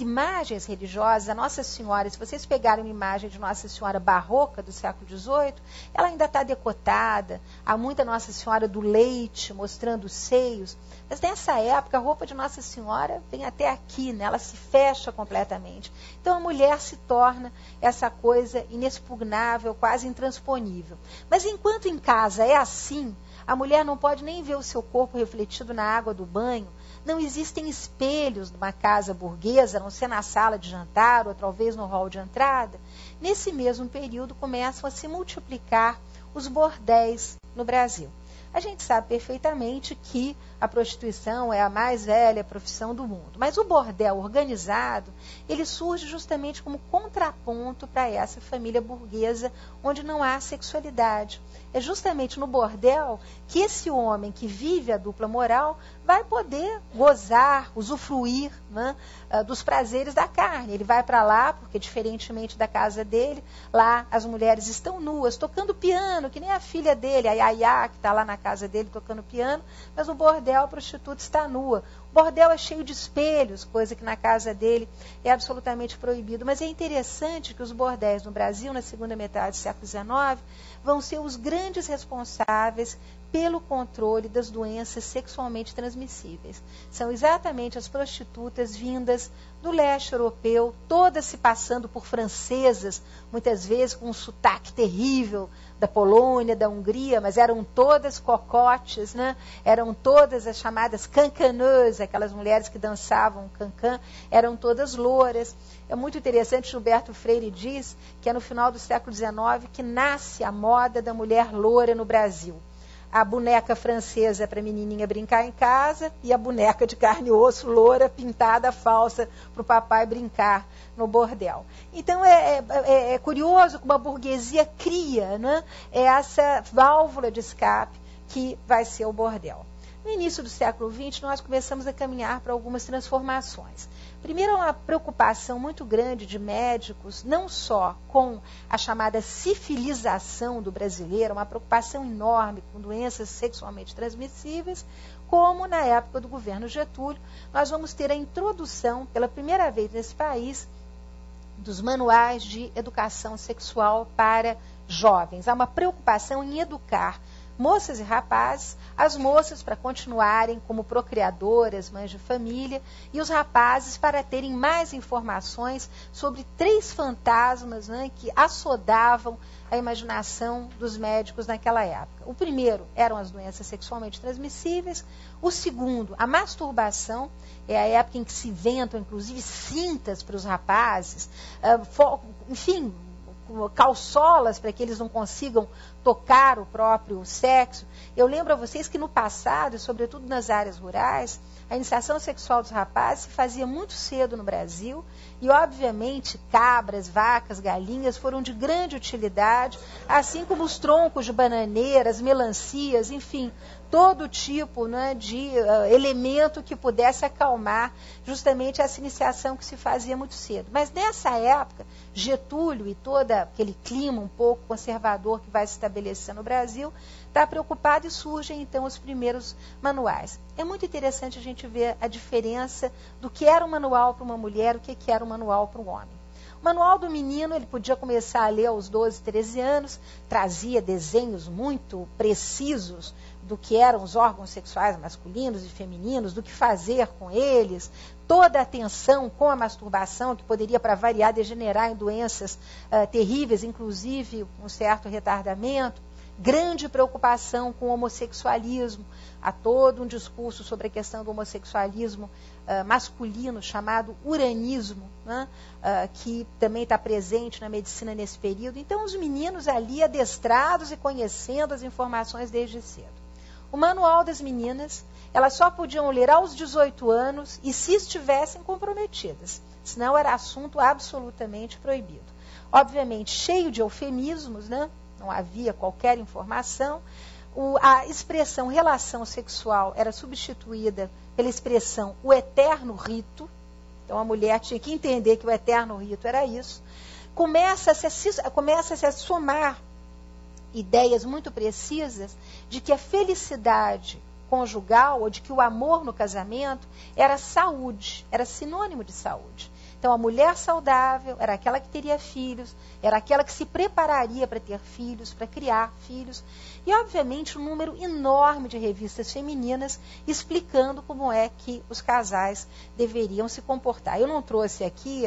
imagens religiosas, a Nossa Senhora, se vocês pegarem uma imagem de Nossa Senhora barroca do século XVIII, ela ainda está decotada, há muita Nossa Senhora do leite mostrando os seios, mas nessa época a roupa de Nossa Senhora vem até aqui, né? Ela se fecha completamente. Então a mulher se torna essa coisa inexpugnável, quase intransponível. Mas enquanto em casa é assim, a mulher não pode nem ver o seu corpo refletido na água do banho. Não existem espelhos numa casa burguesa, a não ser na sala de jantar ou talvez no hall de entrada. Nesse mesmo período começam a se multiplicar os bordéis no Brasil. A gente sabe perfeitamente que a prostituição é a mais velha profissão do mundo. Mas o bordel organizado, ele surge justamente como contraponto para essa família burguesa onde não há sexualidade. É justamente no bordel que esse homem que vive a dupla moral vai poder gozar, usufruir, né, dos prazeres da carne. Ele vai para lá, porque diferentemente da casa dele, lá as mulheres estão nuas, tocando piano, que nem a filha dele, a Yaya, que está lá na casa dele tocando piano, mas no bordel a prostituta está nua. O bordel é cheio de espelhos, coisa que na casa dele é absolutamente proibido. Mas é interessante que os bordéis no Brasil, na segunda metade do século XIX, vão ser os grandes responsáveis pelo controle das doenças sexualmente transmissíveis. São exatamente as prostitutas vindas do leste europeu, todas se passando por francesas, muitas vezes com um sotaque terrível da Polônia, da Hungria, mas eram todas cocotes, né? Eram todas as chamadas cancaneuses, aquelas mulheres que dançavam cancan, eram todas louras. É muito interessante, Gilberto Freire diz que é no final do século XIX que nasce a moda da mulher loura no Brasil. A boneca francesa para a menininha brincar em casa e a boneca de carne e osso, loura, pintada, falsa, para o papai brincar no bordel. Então é curioso como a burguesia cria, né, essa válvula de escape que vai ser o bordel. No início do século XX, nós começamos a caminhar para algumas transformações. Primeiro, uma preocupação muito grande de médicos, não só com a chamada sifilização do brasileiro, uma preocupação enorme com doenças sexualmente transmissíveis, como na época do governo Getúlio, nós vamos ter a introdução, pela primeira vez nesse país, dos manuais de educação sexual para jovens. Há uma preocupação em educar moças e rapazes, as moças para continuarem como procriadoras, mães de família, e os rapazes para terem mais informações sobre 3 fantasmas, né, que assodavam a imaginação dos médicos naquela época. O primeiro eram as doenças sexualmente transmissíveis, o segundo, a masturbação, é a época em que se inventam, inclusive, cintas para os rapazes, enfim, calçolas para que eles não consigam tocar o próprio sexo. Eu lembro a vocês que no passado, e sobretudo nas áreas rurais, a iniciação sexual dos rapazes se fazia muito cedo no Brasil e, obviamente, cabras, vacas, galinhas foram de grande utilidade, assim como os troncos de bananeiras, melancias, enfim, todo tipo, né, de elemento que pudesse acalmar justamente essa iniciação que se fazia muito cedo. Mas nessa época, Getúlio e todo aquele clima um pouco conservador que vai se estabelecer no Brasil, está preocupado e surgem então os primeiros manuais. É muito interessante a gente ver a diferença do que era um manual para uma mulher, o que era um manual para um homem. O manual do menino, ele podia começar a ler aos 12, 13 anos, trazia desenhos muito precisos do que eram os órgãos sexuais masculinos e femininos, do que fazer com eles, toda a atenção com a masturbação, que poderia, para variar, degenerar em doenças terríveis, inclusive um certo retardamento, grande preocupação com o homossexualismo, há todo um discurso sobre a questão do homossexualismo masculino, chamado uranismo, né, que também está presente na medicina nesse período. Então, os meninos ali adestrados e conhecendo as informações desde cedo. O manual das meninas, elas só podiam ler aos 18 anos e se estivessem comprometidas, senão era assunto absolutamente proibido. Obviamente, cheio de eufemismos, né? Não havia qualquer informação. A expressão relação sexual era substituída pela expressão o eterno-rito. Então, a mulher tinha que entender que o eterno-rito era isso. Começa-se a somar ideias muito precisas de que a felicidade conjugal ou de que o amor no casamento era saúde, era sinônimo de saúde. Então, a mulher saudável era aquela que teria filhos, era aquela que se prepararia para ter filhos, para criar filhos. E, obviamente, um número enorme de revistas femininas explicando como é que os casais deveriam se comportar. Eu não trouxe aqui,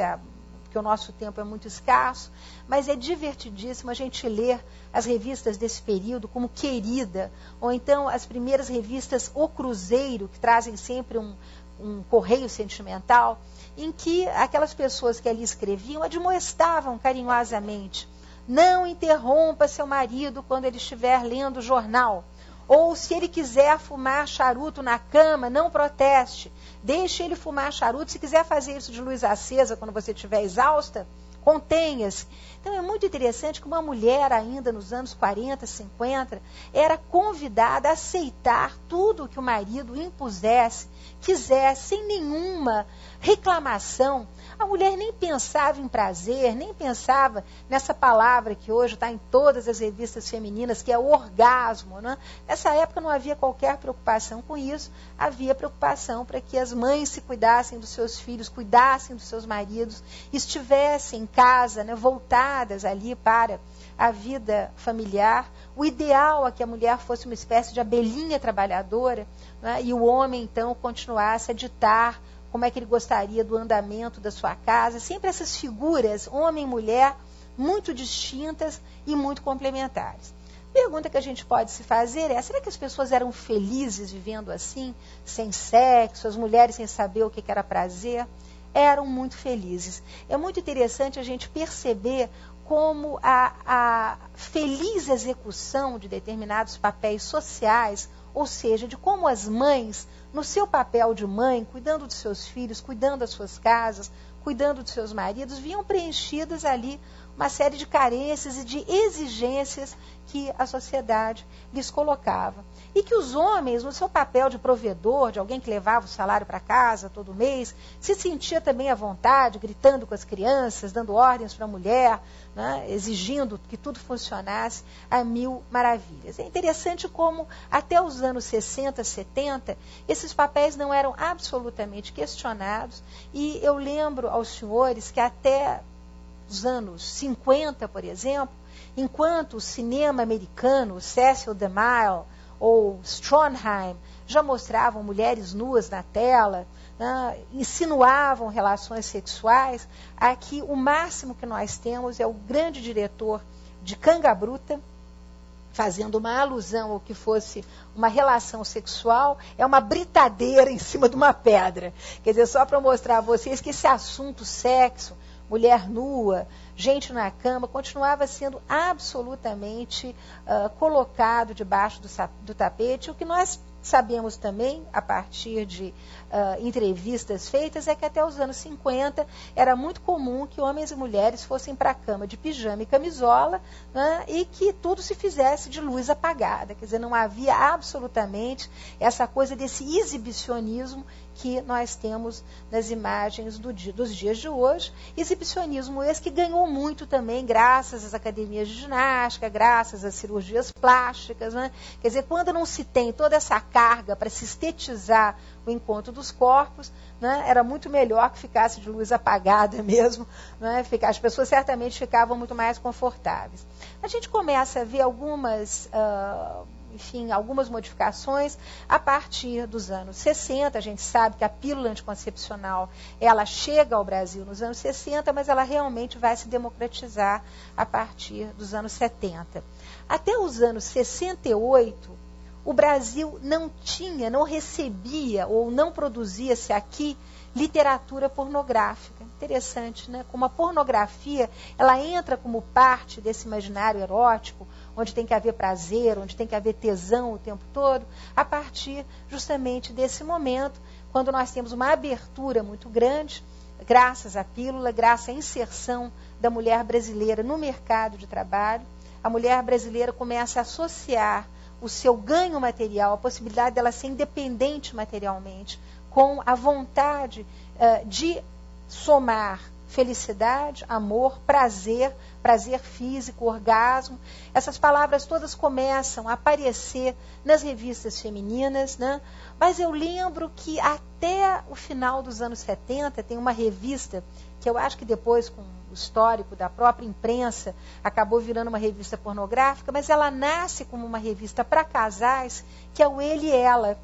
porque o nosso tempo é muito escasso, mas é divertidíssimo a gente ler as revistas desse período, como Querida, ou então as primeiras revistas O Cruzeiro, que trazem sempre um correio sentimental, em que aquelas pessoas que ali escreviam admoestavam carinhosamente: não interrompa seu marido quando ele estiver lendo o jornal. Ou se ele quiser fumar charuto na cama, não proteste. Deixe ele fumar charuto. Se quiser fazer isso de luz acesa quando você estiver exausta, contenha-se. Então é muito interessante que uma mulher ainda nos anos 40, 50, era convidada a aceitar tudo que o marido impusesse, quisesse, sem nenhuma reclamação. A mulher nem pensava em prazer, nem pensava nessa palavra que hoje está em todas as revistas femininas, que é o orgasmo, né? Nessa época não havia qualquer preocupação com isso, havia preocupação para que as mães se cuidassem dos seus filhos, cuidassem dos seus maridos, estivessem em casa, né, voltadas ali para a vida familiar. O ideal é que a mulher fosse uma espécie de abelhinha trabalhadora, né, e o homem, então, continuasse a ditar como é que ele gostaria do andamento da sua casa. Sempre essas figuras, homem e mulher, muito distintas e muito complementares. Pergunta que a gente pode se fazer é: será que as pessoas eram felizes vivendo assim, sem sexo, as mulheres sem saber o que era prazer? Eram muito felizes. É muito interessante a gente perceber como a feliz execução de determinados papéis sociais, ou seja, de como as mães, no seu papel de mãe, cuidando dos seus filhos, cuidando das suas casas, cuidando dos seus maridos, vinham preenchidas ali uma série de carências e de exigências que a sociedade lhes colocava. E que os homens, no seu papel de provedor, de alguém que levava o salário para casa todo mês, se sentia também à vontade, gritando com as crianças, dando ordens para a mulher, né, exigindo que tudo funcionasse a mil maravilhas. É interessante como, até os anos 60, 70, esses papéis não eram absolutamente questionados. E eu lembro aos senhores que até os anos 50, por exemplo, enquanto o cinema americano, Cecil DeMille ou Trondheim, já mostravam mulheres nuas na tela, né, insinuavam relações sexuais, aqui o máximo que nós temos é o grande diretor de Canga Bruta, fazendo uma alusão ao que fosse uma relação sexual, é uma britadeira em cima de uma pedra. Quer dizer, só para mostrar a vocês que esse assunto sexo, mulher nua, gente na cama, continuava sendo absolutamente colocado debaixo do tapete. O que nós sabemos também, a partir de entrevistas feitas, é que até os anos 50 era muito comum que homens e mulheres fossem para a cama de pijama e camisola, né, e que tudo se fizesse de luz apagada. Quer dizer, não havia absolutamente essa coisa desse exibicionismo que nós temos nas imagens dos dias de hoje. Exibicionismo esse que ganhou muito também graças às academias de ginástica, graças às cirurgias plásticas, né? Quer dizer, quando não se tem toda essa carga para se estetizar o encontro dos corpos, né, era muito melhor que ficasse de luz apagada mesmo, né? As pessoas certamente ficavam muito mais confortáveis. A gente começa a ver algumas modificações a partir dos anos 60. A gente sabe que a pílula anticoncepcional, ela chega ao Brasil nos anos 60, mas ela realmente vai se democratizar a partir dos anos 70. Até os anos 68, o Brasil não recebia ou não produzia-se aqui literatura pornográfica. Interessante, né? Como a pornografia, ela entra como parte desse imaginário erótico, onde tem que haver prazer, onde tem que haver tesão o tempo todo, a partir justamente desse momento, quando nós temos uma abertura muito grande, graças à pílula, graças à inserção da mulher brasileira no mercado de trabalho. A mulher brasileira começa a associar o seu ganho material, a possibilidade dela ser independente materialmente, com a vontade de somar felicidade, amor, prazer físico, orgasmo. Essas palavras todas começam a aparecer nas revistas femininas, né? Mas eu lembro que até o final dos anos 70 tem uma revista que eu acho que depois, com o histórico da própria imprensa, acabou virando uma revista pornográfica, mas ela nasce como uma revista para casais, que é o Ele e Ela.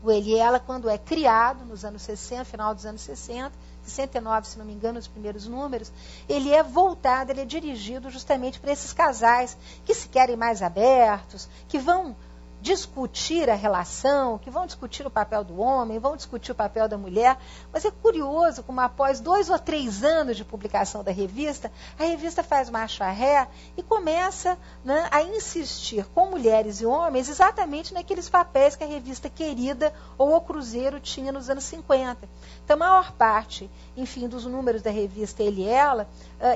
O Ele e Ela, quando é criado nos anos 60, final dos anos 60, 69, se não me engano, os primeiros números, ele é voltado, ele é dirigido justamente para esses casais que se querem mais abertos, que vão discutir a relação, que vão discutir o papel do homem, vão discutir o papel da mulher. Mas é curioso como após 2 ou 3 anos de publicação da revista, a revista faz marcha ré e começa, né, a insistir com mulheres e homens exatamente naqueles papéis que a revista Querida ou O Cruzeiro tinha nos anos 50. Então, a maior parte, enfim, dos números da revista Ele e Ela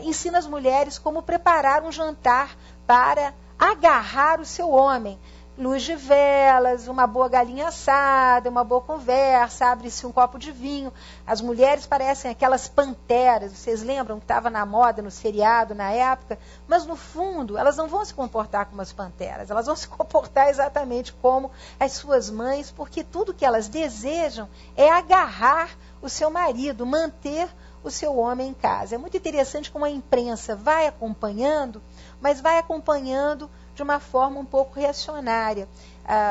ensina as mulheres como preparar um jantar para agarrar o seu homem. Luz de velas, uma boa galinha assada, uma boa conversa, abre-se um copo de vinho. As mulheres parecem aquelas panteras, vocês lembram que estava na moda, no seriado, na época? Mas, no fundo, elas não vão se comportar como as panteras, elas vão se comportar exatamente como as suas mães, porque tudo que elas desejam é agarrar o seu marido, manter o seu homem em casa. É muito interessante como a imprensa vai acompanhando, mas vai acompanhando de uma forma um pouco reacionária.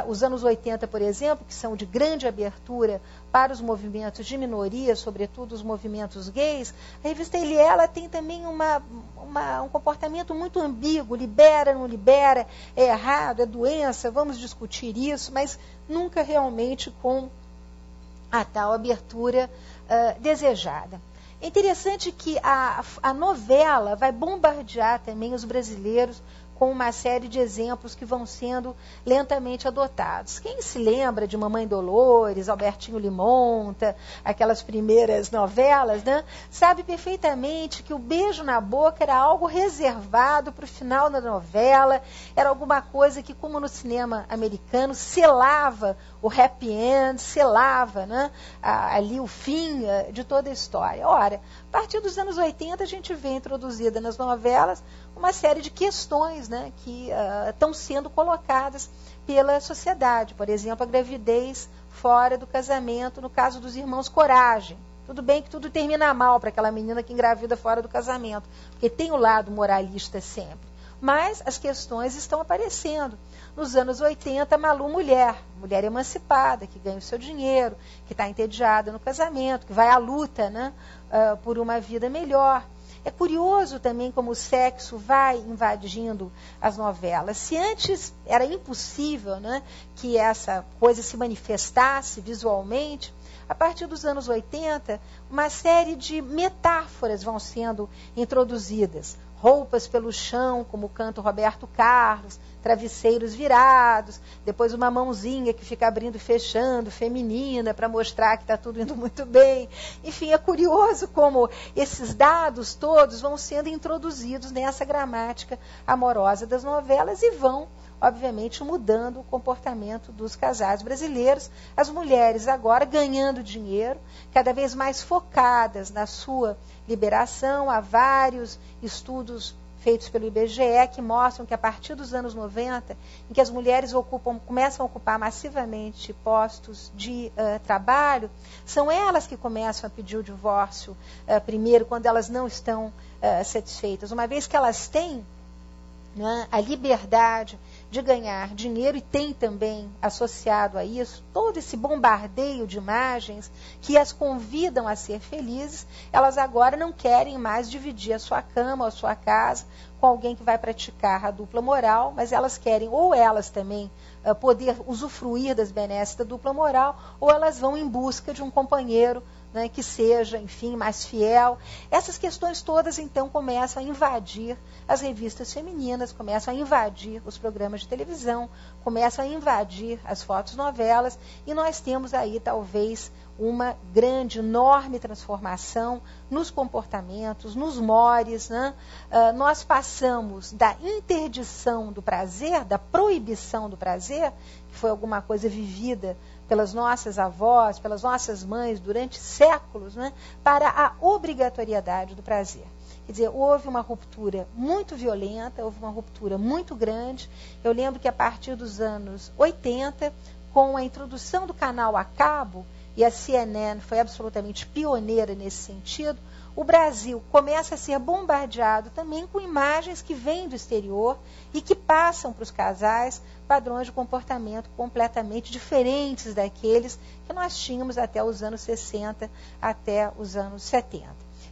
Os anos 80, por exemplo, que são de grande abertura para os movimentos de minoria, sobretudo os movimentos gays, a revista Ele e Ela tem também um comportamento muito ambíguo, libera, não libera, é errado, é doença, vamos discutir isso, mas nunca realmente com a tal abertura desejada. É interessante que a novela vai bombardear também os brasileiros com uma série de exemplos que vão sendo lentamente adotados. Quem se lembra de Mamãe Dolores, Albertinho Limonta, aquelas primeiras novelas, né, sabe perfeitamente que o beijo na boca era algo reservado para o final da novela, era alguma coisa que, como no cinema americano, selava o happy end, selava, né, ali o fim de toda a história. Ora, a partir dos anos 80, a gente vê introduzida nas novelas uma série de questões, né, que estão sendo colocadas pela sociedade. Por exemplo, a gravidez fora do casamento, no caso dos irmãos Coragem. Tudo bem que tudo termina mal para aquela menina que engravida fora do casamento, porque tem o lado moralista sempre. mas as questões estão aparecendo. Nos anos 80, Malu mulher emancipada, que ganha o seu dinheiro, que está entediada no casamento, que vai à luta, né, por uma vida melhor. É curioso também como o sexo vai invadindo as novelas. Se antes era impossível, né, que essa coisa se manifestasse visualmente, a partir dos anos 80, uma série de metáforas vão sendo introduzidas. Roupas pelo chão, como canta o Roberto Carlos, travesseiros virados, depois uma mãozinha que fica abrindo e fechando, feminina, para mostrar que está tudo indo muito bem. Enfim, é curioso como esses dados todos vão sendo introduzidos nessa gramática amorosa das novelas e vão, obviamente, mudando o comportamento dos casais brasileiros. As mulheres agora ganhando dinheiro, cada vez mais focadas na sua liberação. Há vários estudos feitos pelo IBGE que mostram que a partir dos anos 90, em que as mulheres começam a ocupar massivamente postos de trabalho, são elas que começam a pedir o divórcio primeiro, quando elas não estão satisfeitas. Uma vez que elas têm, né, a liberdade de ganhar dinheiro, e tem também associado a isso todo esse bombardeio de imagens que as convidam a ser felizes, elas agora não querem mais dividir a sua cama ou a sua casa com alguém que vai praticar a dupla moral, mas elas querem, ou elas também, poder usufruir das benesses da dupla moral, ou elas vão em busca de um companheiro, né, que seja, enfim, mais fiel. Essas questões todas, então, começam a invadir as revistas femininas, começam a invadir os programas de televisão, começam a invadir as fotonovelas, e nós temos aí, talvez, uma grande, enorme transformação nos comportamentos, nos mores, né? Nós passamos da interdição do prazer, da proibição do prazer, que foi alguma coisa vivida pelas nossas avós, pelas nossas mães durante séculos, né, para a obrigatoriedade do prazer. Quer dizer, houve uma ruptura muito violenta, houve uma ruptura muito grande. Eu lembro que a partir dos anos 80, com a introdução do canal a cabo, e a CNN foi absolutamente pioneira nesse sentido, o Brasil começa a ser bombardeado também com imagens que vêm do exterior e que passam para os casais padrões de comportamento completamente diferentes daqueles que nós tínhamos até os anos 60, até os anos 70.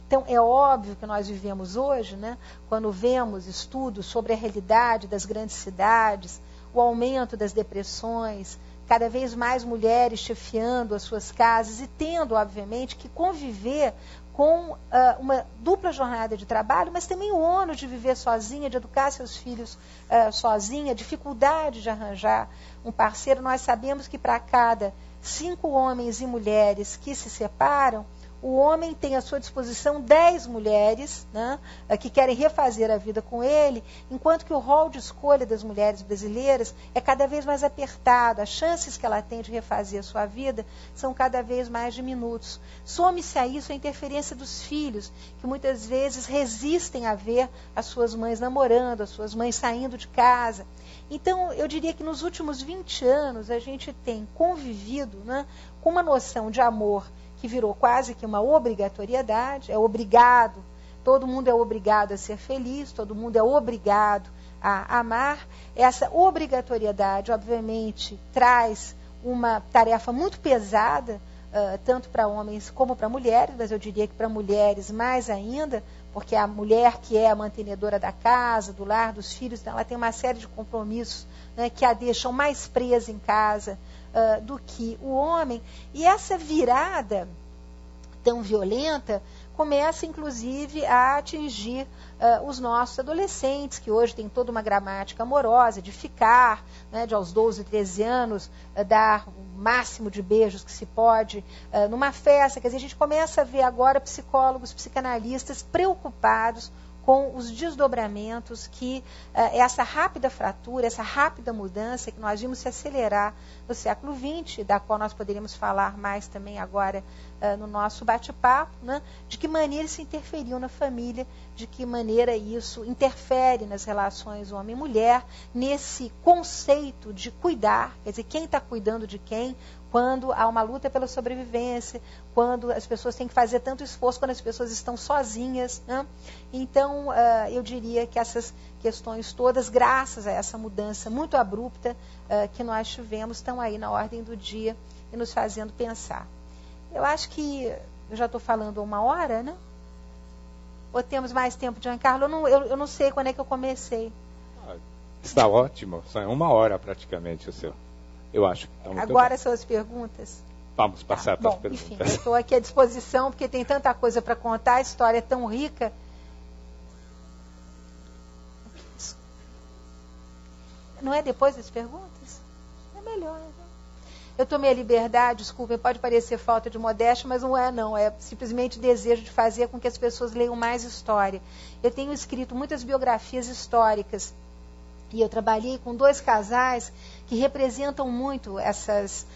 Então, é óbvio que nós vivemos hoje, né, quando vemos estudos sobre a realidade das grandes cidades, o aumento das depressões, cada vez mais mulheres chefiando as suas casas e tendo, obviamente, que conviver com uma dupla jornada de trabalho, mas também o ônus de viver sozinha, de educar seus filhos sozinha, dificuldade de arranjar um parceiro. Nós sabemos que para cada 5 homens e mulheres que se separam, o homem tem à sua disposição 10 mulheres, né, que querem refazer a vida com ele, enquanto que o rol de escolha das mulheres brasileiras é cada vez mais apertado. As chances que ela tem de refazer a sua vida são cada vez mais diminutos. Some-se a isso a interferência dos filhos, que muitas vezes resistem a ver as suas mães namorando, as suas mães saindo de casa. Então, eu diria que nos últimos 20 anos a gente tem convivido, né, com uma noção de amor que virou quase que uma obrigatoriedade, é obrigado, todo mundo é obrigado a ser feliz, todo mundo é obrigado a amar. Essa obrigatoriedade, obviamente, traz uma tarefa muito pesada, tanto para homens como para mulheres, mas eu diria que para mulheres mais ainda, porque a mulher que é a mantenedora da casa, do lar, dos filhos, então ela tem uma série de compromissos, né, que a deixam mais presa em casa do que o homem. E essa virada tão violenta começa, inclusive, a atingir os nossos adolescentes, que hoje têm toda uma gramática amorosa, de ficar, né, de aos 12, 13 anos, dar o máximo de beijos que se pode numa festa. Quer dizer, a gente começa a ver agora psicólogos, psicanalistas preocupados com os desdobramentos que essa rápida fratura, essa rápida mudança que nós vimos se acelerar no século XX, da qual nós poderíamos falar mais também agora no nosso bate-papo, né? De que maneira isso interferiu na família, de que maneira isso interfere nas relações homem e mulher, nesse conceito de cuidar, quer dizer, quem está cuidando de quem, quando há uma luta pela sobrevivência, quando as pessoas têm que fazer tanto esforço, quando as pessoas estão sozinhas, né? Então, eu diria que essas questões todas, graças a essa mudança muito abrupta que nós tivemos, estão aí na ordem do dia e nos fazendo pensar. Eu acho que eu já estou falando 1 hora, né? Ou temos mais tempo, Giancarlo? Eu não sei quando é que eu comecei. Está ótimo, só é 1 hora praticamente o seu. Eu acho que está muito Agora bem. são as perguntas? Vamos passar para as perguntas. Enfim, eu estou aqui à disposição, porque tem tanta coisa para contar, a história é tão rica. Não é depois das perguntas? É melhor, né? Eu tomei a liberdade, desculpem, pode parecer falta de modéstia, mas não é não, é simplesmente desejo de fazer com que as pessoas leiam mais história. Eu tenho escrito muitas biografias históricas, e eu trabalhei com 2 casais que representam muito essas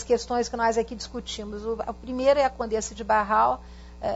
questões que nós aqui discutimos. O primeiro é a Condessa de Barral.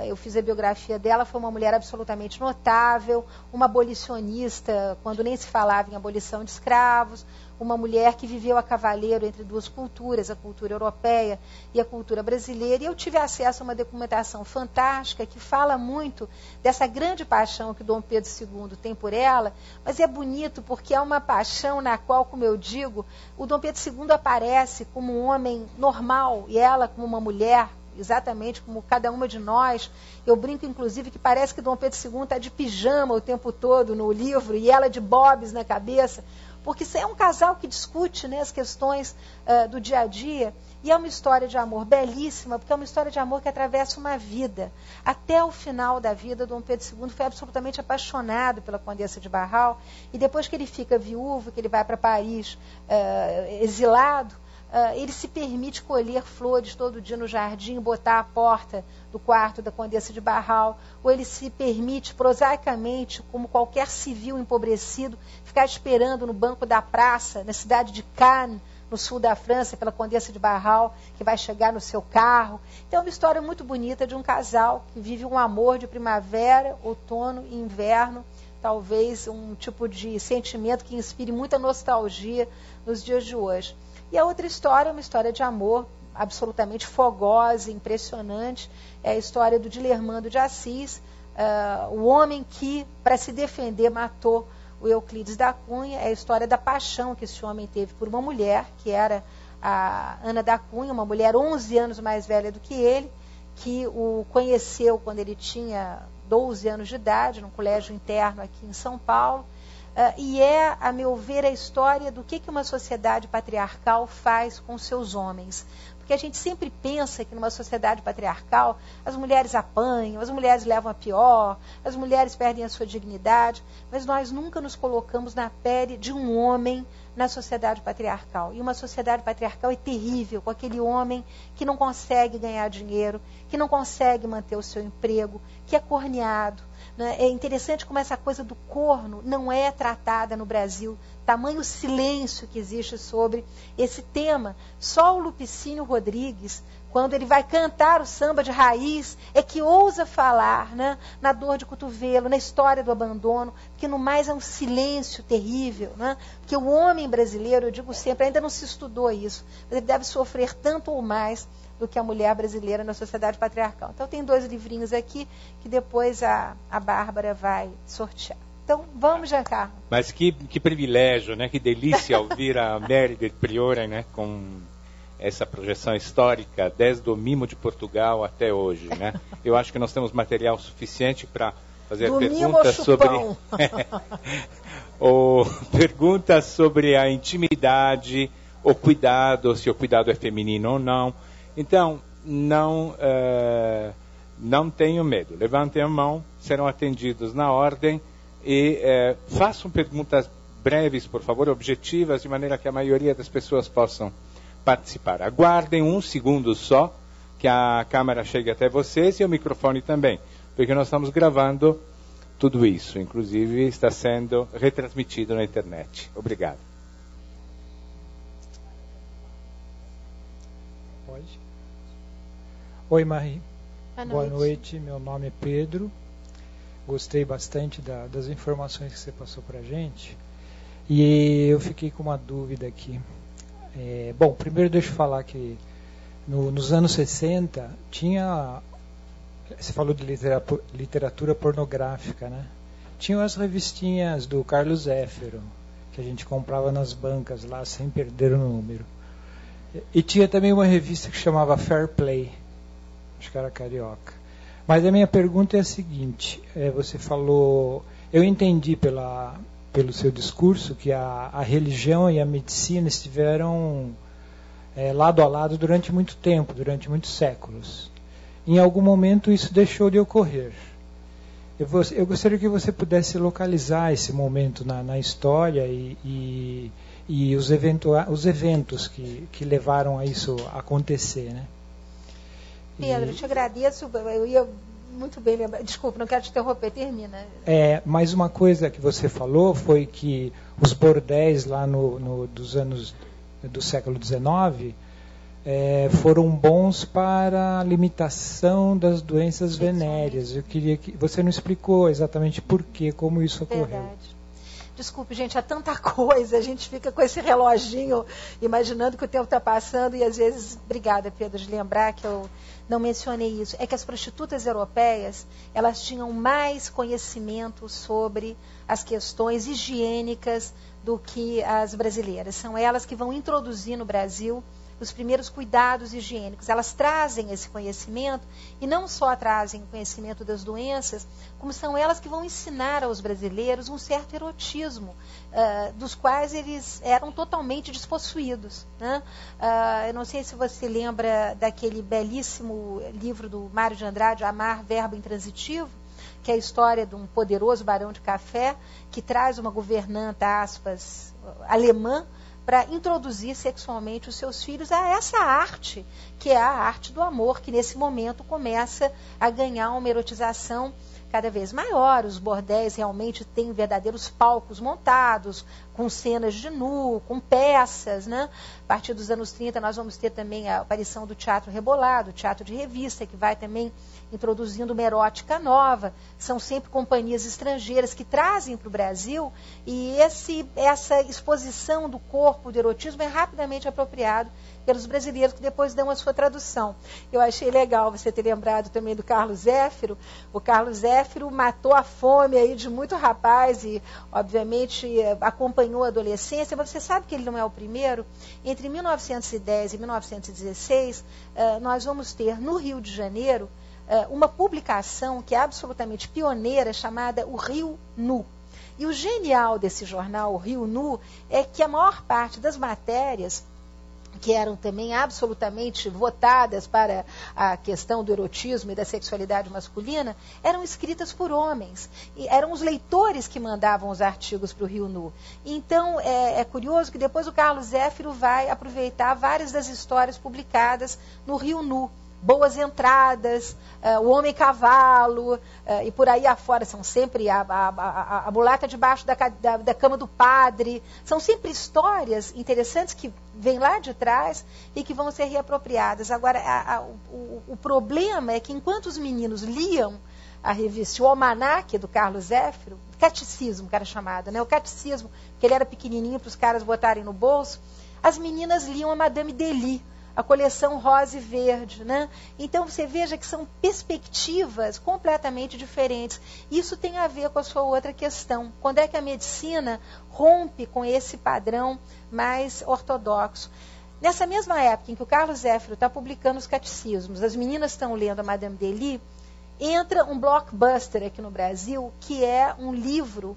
Eu fiz a biografia dela, foi uma mulher absolutamente notável, uma abolicionista, quando nem se falava em abolição de escravos, uma mulher que viveu a cavaleiro entre 2 culturas, a cultura europeia e a cultura brasileira, e eu tive acesso a uma documentação fantástica que fala muito dessa grande paixão que Dom Pedro II tem por ela, mas é bonito porque é uma paixão na qual, como eu digo, o Dom Pedro II aparece como um homem normal e ela como uma mulher, exatamente como cada uma de nós. Eu brinco, inclusive, que parece que Dom Pedro II está de pijama o tempo todo no livro e ela de bobs na cabeça, porque isso é um casal que discute, né, as questões do dia a dia, e é uma história de amor belíssima, porque é uma história de amor que atravessa uma vida. Até o final da vida, Dom Pedro II foi absolutamente apaixonado pela Condessa de Barral, e depois que ele fica viúvo, que ele vai para Paris exilado, ele se permite colher flores todo dia no jardim, botar à porta do quarto da Condessa de Barral, ou ele se permite prosaicamente, como qualquer civil empobrecido, ficar esperando no banco da praça, na cidade de Cannes, no sul da França, pela Condessa de Barral, que vai chegar no seu carro. Então é uma história muito bonita de um casal que vive um amor de primavera, outono e inverno, talvez um tipo de sentimento que inspire muita nostalgia nos dias de hoje. E a outra história é uma história de amor absolutamente fogosa, impressionante. É a história do Dilermando de Assis, o homem que, para se defender, matou o Euclides da Cunha. É a história da paixão que esse homem teve por uma mulher, que era a Ana da Cunha, uma mulher 11 anos mais velha do que ele, que o conheceu quando ele tinha 12 anos de idade, num colégio interno aqui em São Paulo. E é, a meu ver, a história do que uma sociedade patriarcal faz com seus homens. Porque a gente sempre pensa que numa sociedade patriarcal as mulheres apanham, as mulheres levam a pior, as mulheres perdem a sua dignidade, mas nós nunca nos colocamos na pele de um homem na sociedade patriarcal. E uma sociedade patriarcal é terrível, com aquele homem que não consegue ganhar dinheiro, que não consegue manter o seu emprego, que é corneado. É interessante como essa coisa do corno não é tratada no Brasil. Tamanho silêncio que existe sobre esse tema. Só o Lupicínio Rodrigues, quando ele vai cantar o samba de raiz, é que ousa falar, né, na dor de cotovelo, na história do abandono, que no mais é um silêncio terrível, né? Porque o homem brasileiro, eu digo sempre, ainda não se estudou isso, mas ele deve sofrer tanto ou mais do que a mulher brasileira na sociedade patriarcal. Então tem 2 livrinhos aqui que depois a Bárbara vai sortear. Então vamos, Giancarlo. Mas que privilégio, né? Que delícia ouvir a Meredith Priore, né? Com essa projeção histórica desde o Mimo de Portugal até hoje, né? Eu acho que nós temos material suficiente para fazer perguntas sobre perguntas sobre a intimidade, o cuidado, se o cuidado é feminino ou não. Então, não tenham medo. Levantem a mão, serão atendidos na ordem e façam perguntas breves, por favor, objetivas, de maneira que a maioria das pessoas possam participar. Aguardem 1 segundo só, que a câmera chegue até vocês e o microfone também, porque nós estamos gravando tudo isso. Inclusive, está sendo retransmitido na internet. Obrigado. Pode? Oi, Marie. Boa noite. Meu nome é Pedro. Gostei bastante das informações que você passou para a gente. E eu fiquei com uma dúvida aqui. Bom, primeiro deixa eu falar que nos anos 60, tinha... Você falou de literatura pornográfica, né? Tinham as revistinhas do Carlos Zéfiro, que a gente comprava nas bancas lá, sem perder o número. E tinha também uma revista que chamava Fair Play, acho que era carioca. Mas a minha pergunta é a seguinte, você falou... Eu entendi pelo seu discurso que a religião e a medicina estiveram lado a lado durante muito tempo, durante muitos séculos. Em algum momento isso deixou de ocorrer. Eu gostaria que você pudesse localizar esse momento na história e os eventos que levaram a isso acontecer, né? Pedro, eu te agradeço. Eu ia muito bem lembrar. Desculpa, não quero te interromper, termina. Mais uma coisa que você falou foi que os bordéis lá dos anos do século XIX foram bons para a limitação das doenças venéreas. Eu queria que você não explicou exatamente por quê, como isso ocorreu. Verdade. Desculpe, gente, há tanta coisa, a gente fica com esse reloginho imaginando que o tempo está passando e às vezes, obrigada, Pedro, de lembrar que eu não mencionei isso, é que as prostitutas europeias, elas tinham mais conhecimento sobre as questões higiênicas do que as brasileiras. São elas que vão introduzir no Brasil os primeiros cuidados higiênicos. Elas trazem esse conhecimento e não só trazem o conhecimento das doenças, como são elas que vão ensinar aos brasileiros um certo erotismo, dos quais eles eram totalmente despossuídos, né? Eu não sei se você lembra daquele belíssimo livro do Mário de Andrade, Amar, Verbo Intransitivo, que é a história de um poderoso barão de café que traz uma governanta, aspas, alemã, para introduzir sexualmente os seus filhos a essa arte, que é a arte do amor, que nesse momento começa a ganhar uma erotização cada vez maior. Os bordéis realmente têm verdadeiros palcos montados, com cenas de nu, com peças, né? A partir dos anos 30 nós vamos ter também a aparição do teatro rebolado, teatro de revista, que vai também introduzindo uma erótica nova. São sempre companhias estrangeiras que trazem para o Brasil, e essa exposição do corpo, do erotismo, é rapidamente apropriado pelos brasileiros, que depois dão a sua tradução. Eu achei legal você ter lembrado também do Carlos Zéfiro. O Carlos Zéfiro matou a fome aí de muito rapaz e, obviamente, acompanhou a adolescência, mas você sabe que ele não é o primeiro? Entre 1910 e 1916, nós vamos ter no Rio de Janeiro uma publicação que é absolutamente pioneira, chamada O Rio Nu. E o genial desse jornal, O Rio Nu, é que a maior parte das matérias, que eram também absolutamente votadas para a questão do erotismo e da sexualidade masculina, eram escritas por homens. E eram os leitores que mandavam os artigos para o Rio Nu. Então, é curioso que depois o Carlos Zéfiro vai aproveitar várias das histórias publicadas no Rio Nu. Boas Entradas, O Homem Cavalo, e por aí afora, são sempre a mulata debaixo da cama do padre. São sempre histórias interessantes que vêm lá de trás e que vão ser reapropriadas. Agora, o problema é que enquanto os meninos liam a revista, o Almanaque do Carlos Zéfiro, catecismo, que era chamado, né? O catecismo, que ele era pequenininho para os caras botarem no bolso, as meninas liam a Madame Delis, a coleção rosa e verde, né? Então você veja que são perspectivas completamente diferentes. Isso tem a ver com a sua outra questão. Quando é que a medicina rompe com esse padrão mais ortodoxo? Nessa mesma época em que o Carlos Zéfiro está publicando os catecismos, as meninas estão lendo a Madame Delis, entra um blockbuster aqui no Brasil, que é um livro,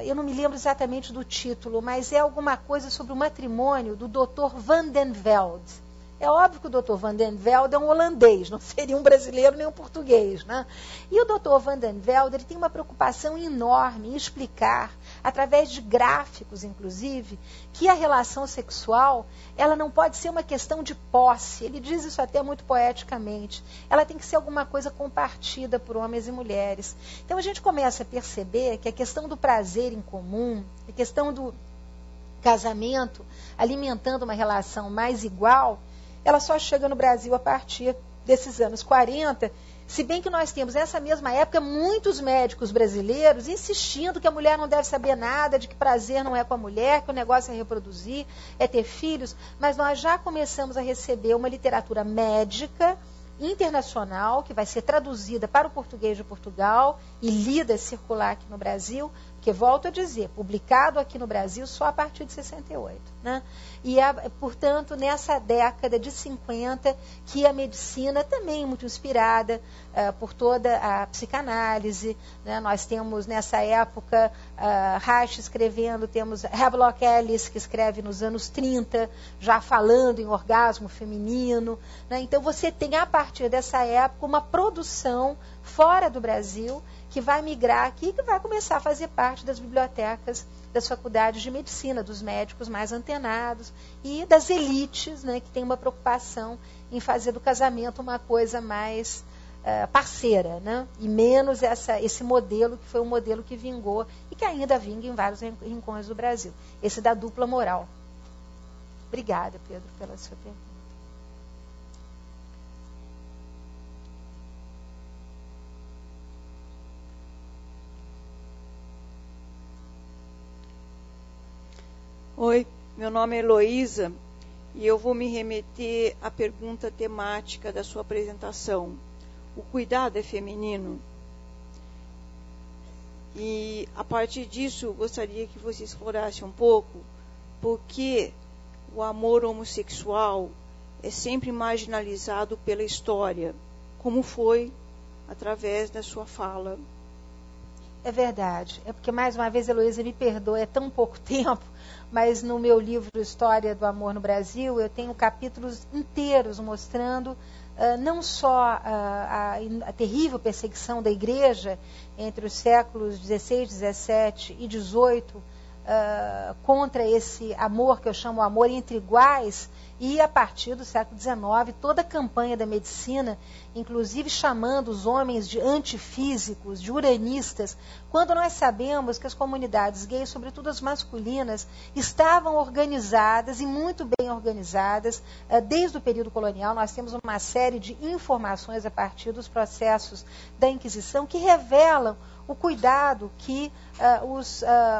eu não me lembro exatamente do título, mas é alguma coisa sobre o matrimônio do Dr. Van den Velde. É óbvio que o Dr. Van den Velde é um holandês, não seria um brasileiro nem um português, né? E o Dr. Van den Velde, ele tem uma preocupação enorme em explicar, através de gráficos, inclusive, que a relação sexual, ela não pode ser uma questão de posse. Ele diz isso até muito poeticamente. Ela tem que ser alguma coisa compartida por homens e mulheres. Então a gente começa a perceber que a questão do prazer em comum, a questão do casamento alimentando uma relação mais igual, ela só chega no Brasil a partir desses anos 40, Se bem que nós temos, nessa mesma época, muitos médicos brasileiros insistindo que a mulher não deve saber nada, de que prazer não é com a mulher, que o negócio é reproduzir, é ter filhos, mas nós já começamos a receber uma literatura médica internacional, que vai ser traduzida para o português de Portugal e lida, circular aqui no Brasil, que, volto a dizer, publicado aqui no Brasil só a partir de 68. Né? E, portanto, nessa década de 50, que a medicina também muito inspirada por toda a psicanálise, né? Nós temos, nessa época, Reich escrevendo, temos Havelock Ellis, que escreve nos anos 30, já falando em orgasmo feminino. Né? Então, você tem, a partir dessa época, uma produção fora do Brasil, que vai migrar aqui e que vai começar a fazer parte das bibliotecas das faculdades de medicina, dos médicos mais antenados e das elites, né, que tem uma preocupação em fazer do casamento uma coisa mais parceira, né, e menos esse modelo que foi um modelo que vingou e que ainda vinga em vários rincões do Brasil, esse da dupla moral. Obrigada, Pedro, pela sua pergunta. Oi, meu nome é Heloísa e eu vou me remeter à pergunta temática da sua apresentação. O cuidado é feminino? E, a partir disso, eu gostaria que você explorasse um pouco por que o amor homossexual é sempre marginalizado pela história, como foi através da sua fala. É verdade. É porque, mais uma vez, Heloísa, me perdoa, é tão pouco tempo, mas no meu livro História do Amor no Brasil, eu tenho capítulos inteiros mostrando não só a terrível perseguição da Igreja entre os séculos XVI, XVII e XVIII, contra esse amor que eu chamo amor entre iguais, e a partir do século XIX, toda a campanha da medicina, inclusive chamando os homens de antifísicos, de uranistas, quando nós sabemos que as comunidades gays, sobretudo as masculinas, estavam organizadas e muito bem organizadas desde o período colonial. Nós temos uma série de informações a partir dos processos da Inquisição que revelam o cuidado que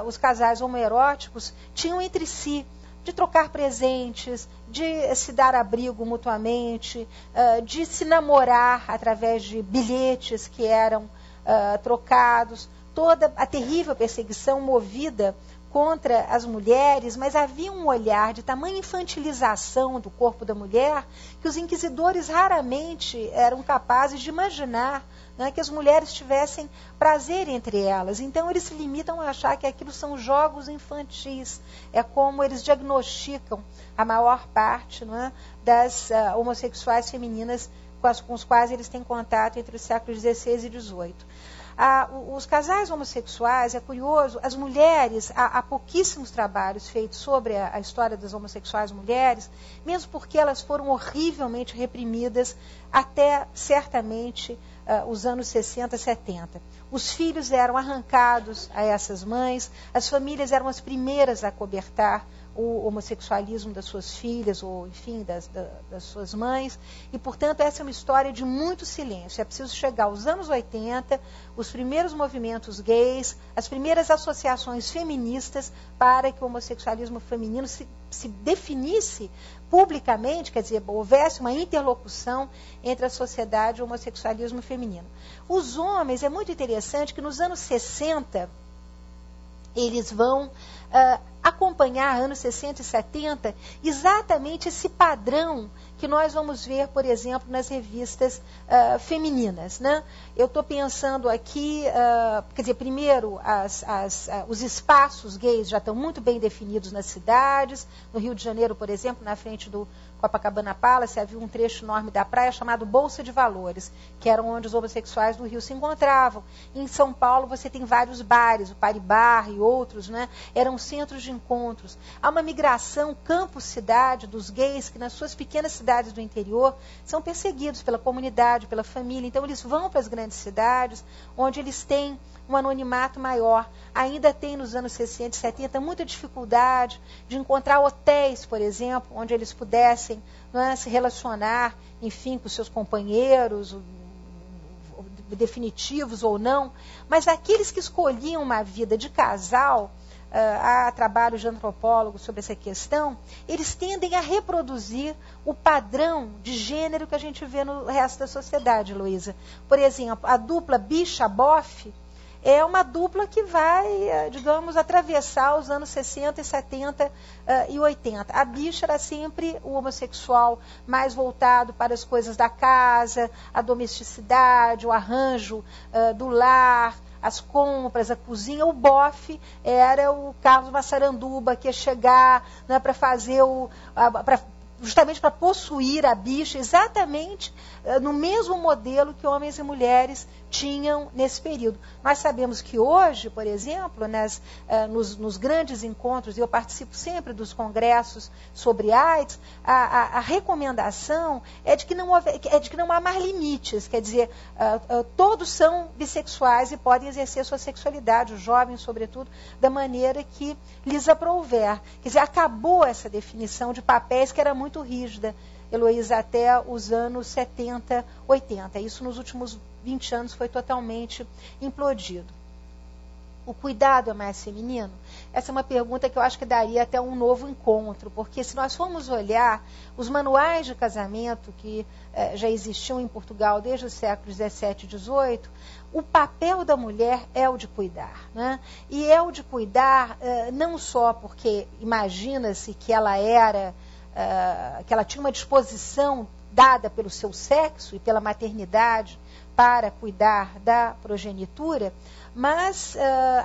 os casais homoeróticos tinham entre si, de trocar presentes, de se dar abrigo mutuamente, de se namorar através de bilhetes que eram trocados, toda a terrível perseguição movida contra as mulheres, mas havia um olhar de tamanha infantilização do corpo da mulher que os inquisidores raramente eram capazes de imaginar, né, que as mulheres tivessem prazer entre elas. Então eles se limitam a achar que aquilo são jogos infantis. É como eles diagnosticam a maior parte, né, das homossexuais femininas com os quais eles têm contato entre os séculos XVI e XVIII. Os casais homossexuais, é curioso, as mulheres, há pouquíssimos trabalhos feitos sobre a história das homossexuais mulheres, mesmo porque elas foram horrivelmente reprimidas até, certamente, os anos 60, 70. Os filhos eram arrancados a essas mães, as famílias eram as primeiras a acobertar o homossexualismo das suas filhas, ou, enfim, das suas mães, e, portanto, essa é uma história de muito silêncio. É preciso chegar aos anos 80, os primeiros movimentos gays, as primeiras associações feministas, para que o homossexualismo feminino se definisse publicamente, quer dizer, houvesse uma interlocução entre a sociedade e o homossexualismo feminino. Os homens, é muito interessante que nos anos 60, eles vão acompanhar, anos 60 e 70, exatamente esse padrão que nós vamos ver, por exemplo, nas revistas femininas. Né? Eu estou pensando aqui, quer dizer, primeiro, os espaços gays já estão muito bem definidos nas cidades. No Rio de Janeiro, por exemplo, na frente do Copacabana Palace, havia um trecho enorme da praia chamado Bolsa de Valores, que eram onde os homossexuais do Rio se encontravam. Em São Paulo você tem vários bares, o Paribar e outros, né? Eram centros de encontros. Há uma migração campo-cidade dos gays que nas suas pequenas cidades do interior são perseguidos pela comunidade, pela família. Então eles vão para as grandes cidades, onde eles têm um anonimato maior. Ainda tem nos anos 60 e 70 muita dificuldade de encontrar hotéis, por exemplo, onde eles pudessem, não é, se relacionar, enfim, com seus companheiros, definitivos ou não, mas aqueles que escolhiam uma vida de casal, há trabalhos de antropólogos sobre essa questão, eles tendem a reproduzir o padrão de gênero que a gente vê no resto da sociedade, Luísa. Por exemplo, a dupla bicha-bofe é uma dupla que vai, digamos, atravessar os anos 60, 70 e 80. A bicha era sempre o homossexual mais voltado para as coisas da casa, a domesticidade, o arranjo do lar, as compras, a cozinha. O bofe era o Carlos Massaranduba, que ia chegar, né, para fazer justamente para possuir a bicha, exatamente no mesmo modelo que homens e mulheres tinham nesse período. Nós sabemos que hoje, por exemplo, nos grandes encontros, e eu participo sempre dos congressos sobre AIDS, a recomendação é de que não há mais limites, quer dizer, todos são bissexuais e podem exercer sua sexualidade, os jovens, sobretudo, da maneira que lhes aprouver. Quer dizer, acabou essa definição de papéis que era muito rígida, Heloísa, até os anos 70, 80. Isso nos últimos 20 anos foi totalmente implodido. O cuidado é mais feminino? Essa é uma pergunta que eu acho que daria até um novo encontro, porque se nós formos olhar os manuais de casamento que já existiam em Portugal desde os séculos 17 e 18, o papel da mulher é o de cuidar, né? E é o de cuidar não só porque imagina-se que ela tinha uma disposição dada pelo seu sexo e pela maternidade para cuidar da progenitura, mas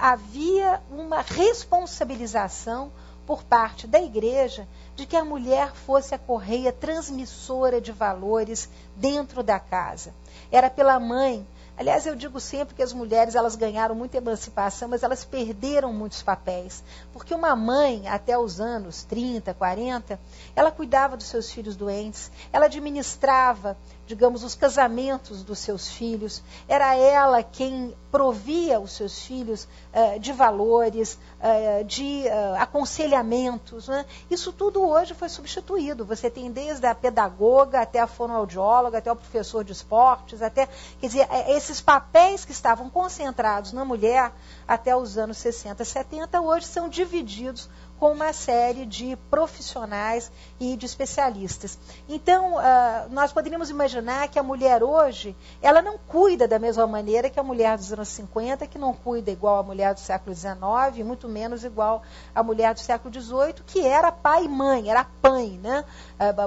havia uma responsabilização por parte da igreja de que a mulher fosse a correia transmissora de valores dentro da casa. Era pela mãe. Aliás, eu digo sempre que as mulheres elas ganharam muita emancipação, mas elas perderam muitos papéis. Porque uma mãe, até os anos 30, 40, ela cuidava dos seus filhos doentes, ela administrava, digamos, os casamentos dos seus filhos, era ela quem provia os seus filhos de valores, de aconselhamentos, né? Isso tudo hoje foi substituído. Você tem desde a pedagoga até a fonoaudióloga, até o professor de esportes, quer dizer, esses papéis que estavam concentrados na mulher até os anos 60, 70, hoje são divididos com uma série de profissionais e de especialistas. Então, nós poderíamos imaginar que a mulher hoje, ela não cuida da mesma maneira que a mulher dos anos 50, que não cuida igual a mulher do século XIX, e muito menos igual a mulher do século XVIII, que era pai e mãe, era pãe, né?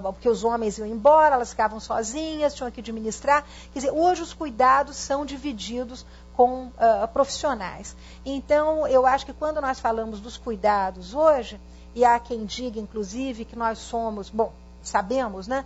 Porque os homens iam embora, elas ficavam sozinhas, tinham que administrar. Quer dizer, hoje os cuidados são divididos com profissionais. Então, eu acho que quando nós falamos dos cuidados hoje, e há quem diga, inclusive, que nós somos, sabemos, né,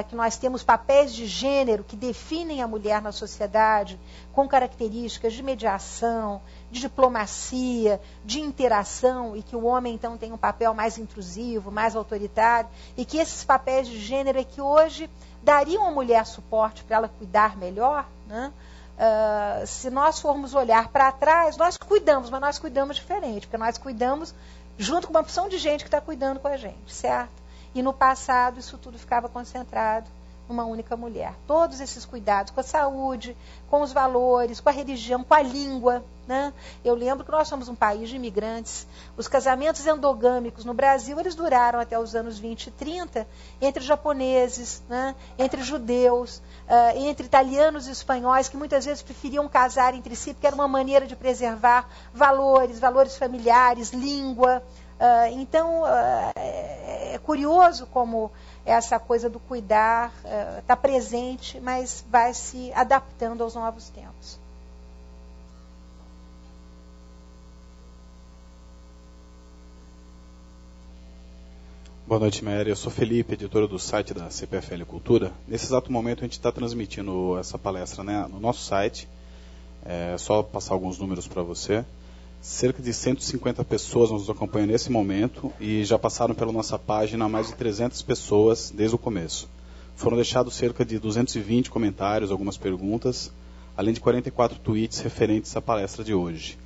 que nós temos papéis de gênero que definem a mulher na sociedade, com características de mediação, de diplomacia, de interação, e que o homem, então, tem um papel mais intrusivo, mais autoritário, e que esses papéis de gênero é que hoje dariam à mulher suporte para ela cuidar melhor, né? Se nós formos olhar para trás, nós cuidamos, mas nós cuidamos diferente, porque nós cuidamos junto com uma opção de gente que está cuidando com a gente, certo? E no passado isso tudo ficava concentrado numa única mulher. Todos esses cuidados com a saúde, com os valores, com a religião, com a língua, né? Eu lembro que nós somos um país de imigrantes. Os casamentos endogâmicos no Brasil, eles duraram até os anos 20 e 30, entre japoneses, né? Entre judeus, entre italianos e espanhóis, que muitas vezes preferiam casar entre si, porque era uma maneira de preservar valores familiares, língua. Então, é curioso como essa coisa do cuidar está presente, mas vai se adaptando aos novos tempos. Boa noite, Maéria. Eu sou Felipe, editor do site da CPFL Cultura. Nesse exato momento a gente está transmitindo essa palestra, né, no nosso site. É só passar alguns números para você. Cerca de 150 pessoas nos acompanham nesse momento e já passaram pela nossa página mais de 300 pessoas desde o começo. Foram deixados cerca de 220 comentários, algumas perguntas, além de 44 tweets referentes à palestra de hoje.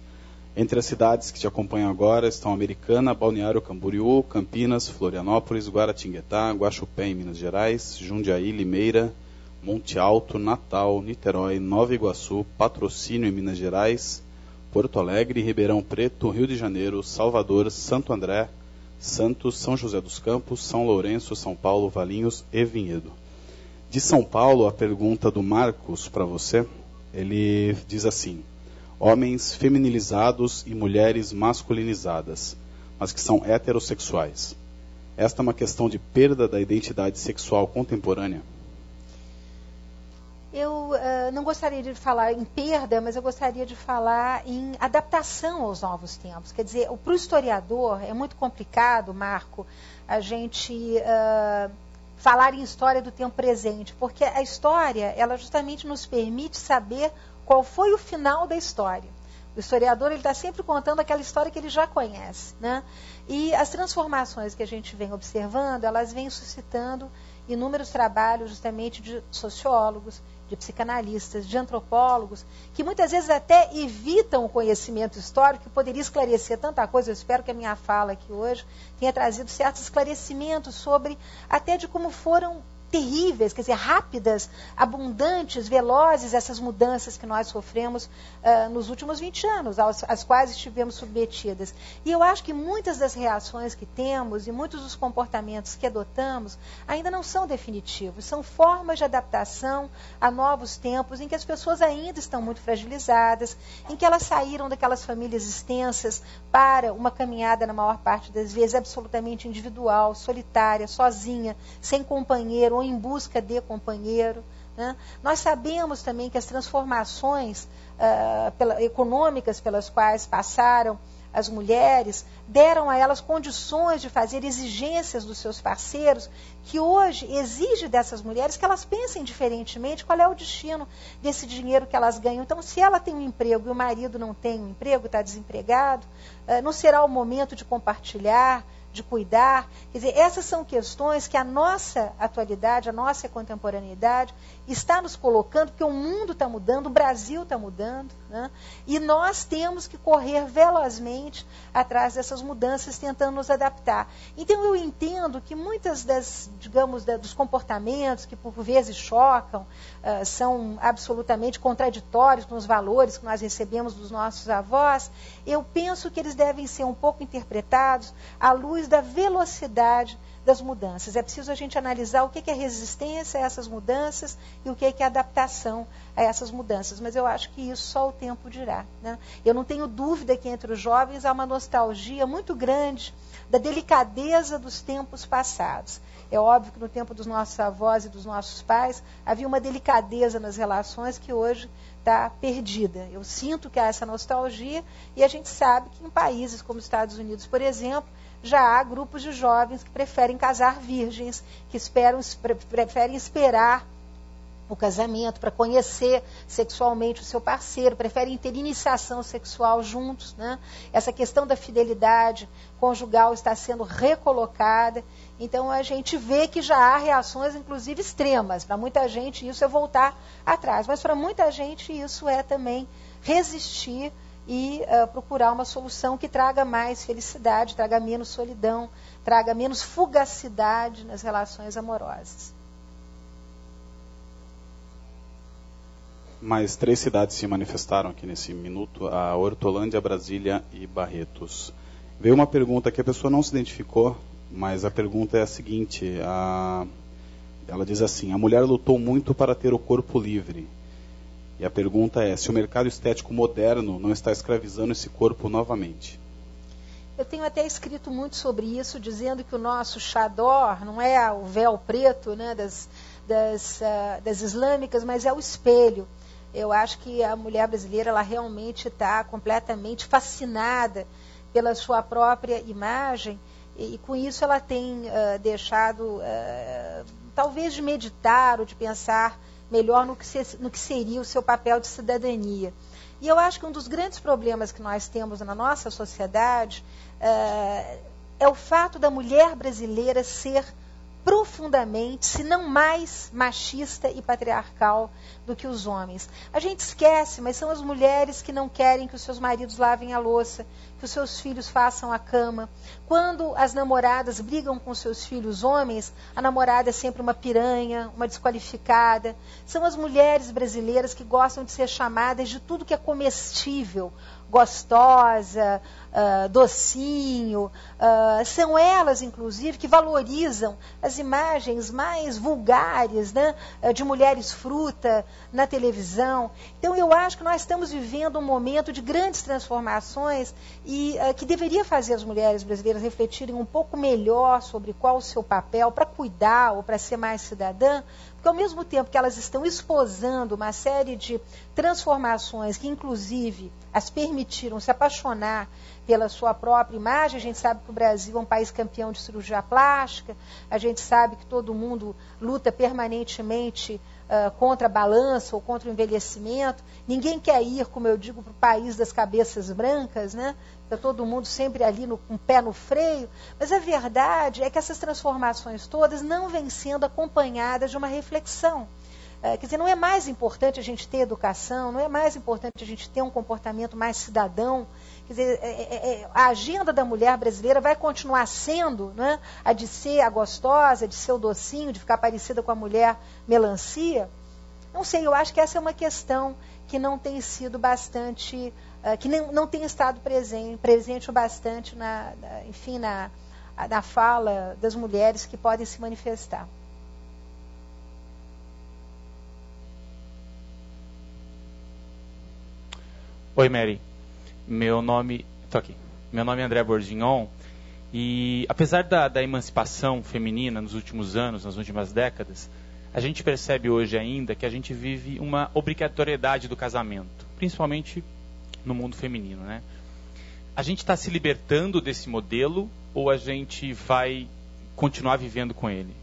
Entre as cidades que te acompanham agora estão Americana, Balneário Camboriú, Campinas, Florianópolis, Guaratinguetá, Guaxupé em Minas Gerais, Jundiaí, Limeira, Monte Alto, Natal, Niterói, Nova Iguaçu, Patrocínio em Minas Gerais, Porto Alegre, Ribeirão Preto, Rio de Janeiro, Salvador, Santo André, Santos, São José dos Campos, São Lourenço, São Paulo, Valinhos e Vinhedo. De São Paulo, a pergunta do Marcos para você, ele diz assim: homens feminilizados e mulheres masculinizadas, mas que são heterossexuais. Esta é uma questão de perda da identidade sexual contemporânea? Eu não gostaria de falar em perda, mas eu gostaria de falar em adaptação aos novos tempos. Quer dizer, para o historiador é muito complicado, Marco, a gente falar em história do tempo presente, porque a história, ela justamente nos permite saber qual foi o final da história. O historiador está sempre contando aquela história que ele já conhece, né? E as transformações que a gente vem observando, elas vêm suscitando inúmeros trabalhos justamente de sociólogos, de psicanalistas, de antropólogos, que muitas vezes até evitam o conhecimento histórico, que poderia esclarecer tanta coisa. Eu espero que a minha fala aqui hoje tenha trazido certos esclarecimentos sobre até de como foram terríveis, quer dizer, rápidas, abundantes, velozes, essas mudanças que nós sofremos nos últimos 20 anos, às quais estivemos submetidas. E eu acho que muitas das reações que temos e muitos dos comportamentos que adotamos ainda não são definitivos, são formas de adaptação a novos tempos em que as pessoas ainda estão muito fragilizadas, em que elas saíram daquelas famílias extensas para uma caminhada, na maior parte das vezes, absolutamente individual, solitária, sozinha, sem companheiro, ou em busca de companheiro, né? Nós sabemos também que as transformações econômicas pelas quais passaram as mulheres deram a elas condições de fazer exigências dos seus parceiros, que hoje exige dessas mulheres que elas pensem diferentemente qual é o destino desse dinheiro que elas ganham. Então, se ela tem um emprego e o marido não tem um emprego, está desempregado, não será o momento de compartilhar, de cuidar. Quer dizer, essas são questões que a nossa atualidade, a nossa contemporaneidade está nos colocando, porque o mundo está mudando, o Brasil está mudando, né? E nós temos que correr velozmente atrás dessas mudanças, tentando nos adaptar. Então eu entendo que muitas dos comportamentos que por vezes chocam, são absolutamente contraditórios com os valores que nós recebemos dos nossos avós, eu penso que eles devem ser um pouco interpretados à luz da velocidade das mudanças. É preciso a gente analisar o que é resistência a essas mudanças e o que é adaptação a essas mudanças. Mas eu acho que isso só o tempo dirá, né? Eu não tenho dúvida que entre os jovens há uma nostalgia muito grande da delicadeza dos tempos passados. É óbvio que no tempo dos nossos avós e dos nossos pais havia uma delicadeza nas relações que hoje está perdida. Eu sinto que há essa nostalgia e a gente sabe que em países como os Estados Unidos, por exemplo, já há grupos de jovens que preferem casar virgens, que preferem esperar o casamento para conhecer sexualmente o seu parceiro, preferem ter iniciação sexual juntos, né? Essa questão da fidelidade conjugal está sendo recolocada. Então a gente vê que já há reações, inclusive extremas. Para muita gente isso é voltar atrás, mas para muita gente isso é também resistir e procurar uma solução que traga mais felicidade, traga menos solidão, traga menos fugacidade nas relações amorosas. Mais 3 cidades se manifestaram aqui nesse minuto: a Hortolândia, Brasília e Barretos. Veio uma pergunta que a pessoa não se identificou, mas a pergunta é a seguinte: ela diz assim: a mulher lutou muito para ter o corpo livre. E a pergunta é se o mercado estético moderno não está escravizando esse corpo novamente. Eu tenho até escrito muito sobre isso, dizendo que o nosso chador não é o véu preto, né, das islâmicas, mas é o espelho. Eu acho que a mulher brasileira ela realmente está completamente fascinada pela sua própria imagem e com isso ela tem deixado, talvez, de meditar ou de pensar melhor no que seria o seu papel de cidadania. E eu acho que um dos grandes problemas que nós temos na nossa sociedade é o fato da mulher brasileira ser profundamente, se não mais machista e patriarcal do que os homens. A gente esquece, mas são as mulheres que não querem que os seus maridos lavem a louça, que os seus filhos façam a cama. Quando as namoradas brigam com seus filhos homens, a namorada é sempre uma piranha, uma desqualificada. São as mulheres brasileiras que gostam de ser chamadas de tudo que é comestível, gostosa, docinho. São elas, inclusive, que valorizam as imagens mais vulgares, né, de mulheres fruta na televisão. Então, eu acho que nós estamos vivendo um momento de grandes transformações e que deveria fazer as mulheres brasileiras refletirem um pouco melhor sobre qual o seu papel para cuidar ou para ser mais cidadã, porque ao mesmo tempo que elas estão esposando uma série de transformações que, inclusive, as permitiram se apaixonar pela sua própria imagem. A gente sabe que o Brasil é um país campeão de cirurgia plástica, a gente sabe que todo mundo luta permanentemente contra a balança ou contra o envelhecimento. Ninguém quer ir, como eu digo, para o país das cabeças brancas, né? Está todo mundo sempre ali com o pé no freio. Mas a verdade é que essas transformações todas não vêm sendo acompanhadas de uma reflexão. Quer dizer, não é mais importante a gente ter educação, não é mais importante a gente ter um comportamento mais cidadão. Quer dizer, a agenda da mulher brasileira vai continuar sendo, né, a de ser a gostosa, de ser o docinho, de ficar parecida com a mulher melancia. Não sei, eu acho que essa é uma questão que não tem sido bastante, que não tem estado presente o bastante na fala das mulheres que podem se manifestar. Oi, Mary. Meu nome é André Bordignon e apesar da emancipação feminina nos últimos anos, nas últimas décadas, a gente percebe hoje ainda que a gente vive uma obrigatoriedade do casamento, principalmente no mundo feminino, né? A gente está se libertando desse modelo ou a gente vai continuar vivendo com ele?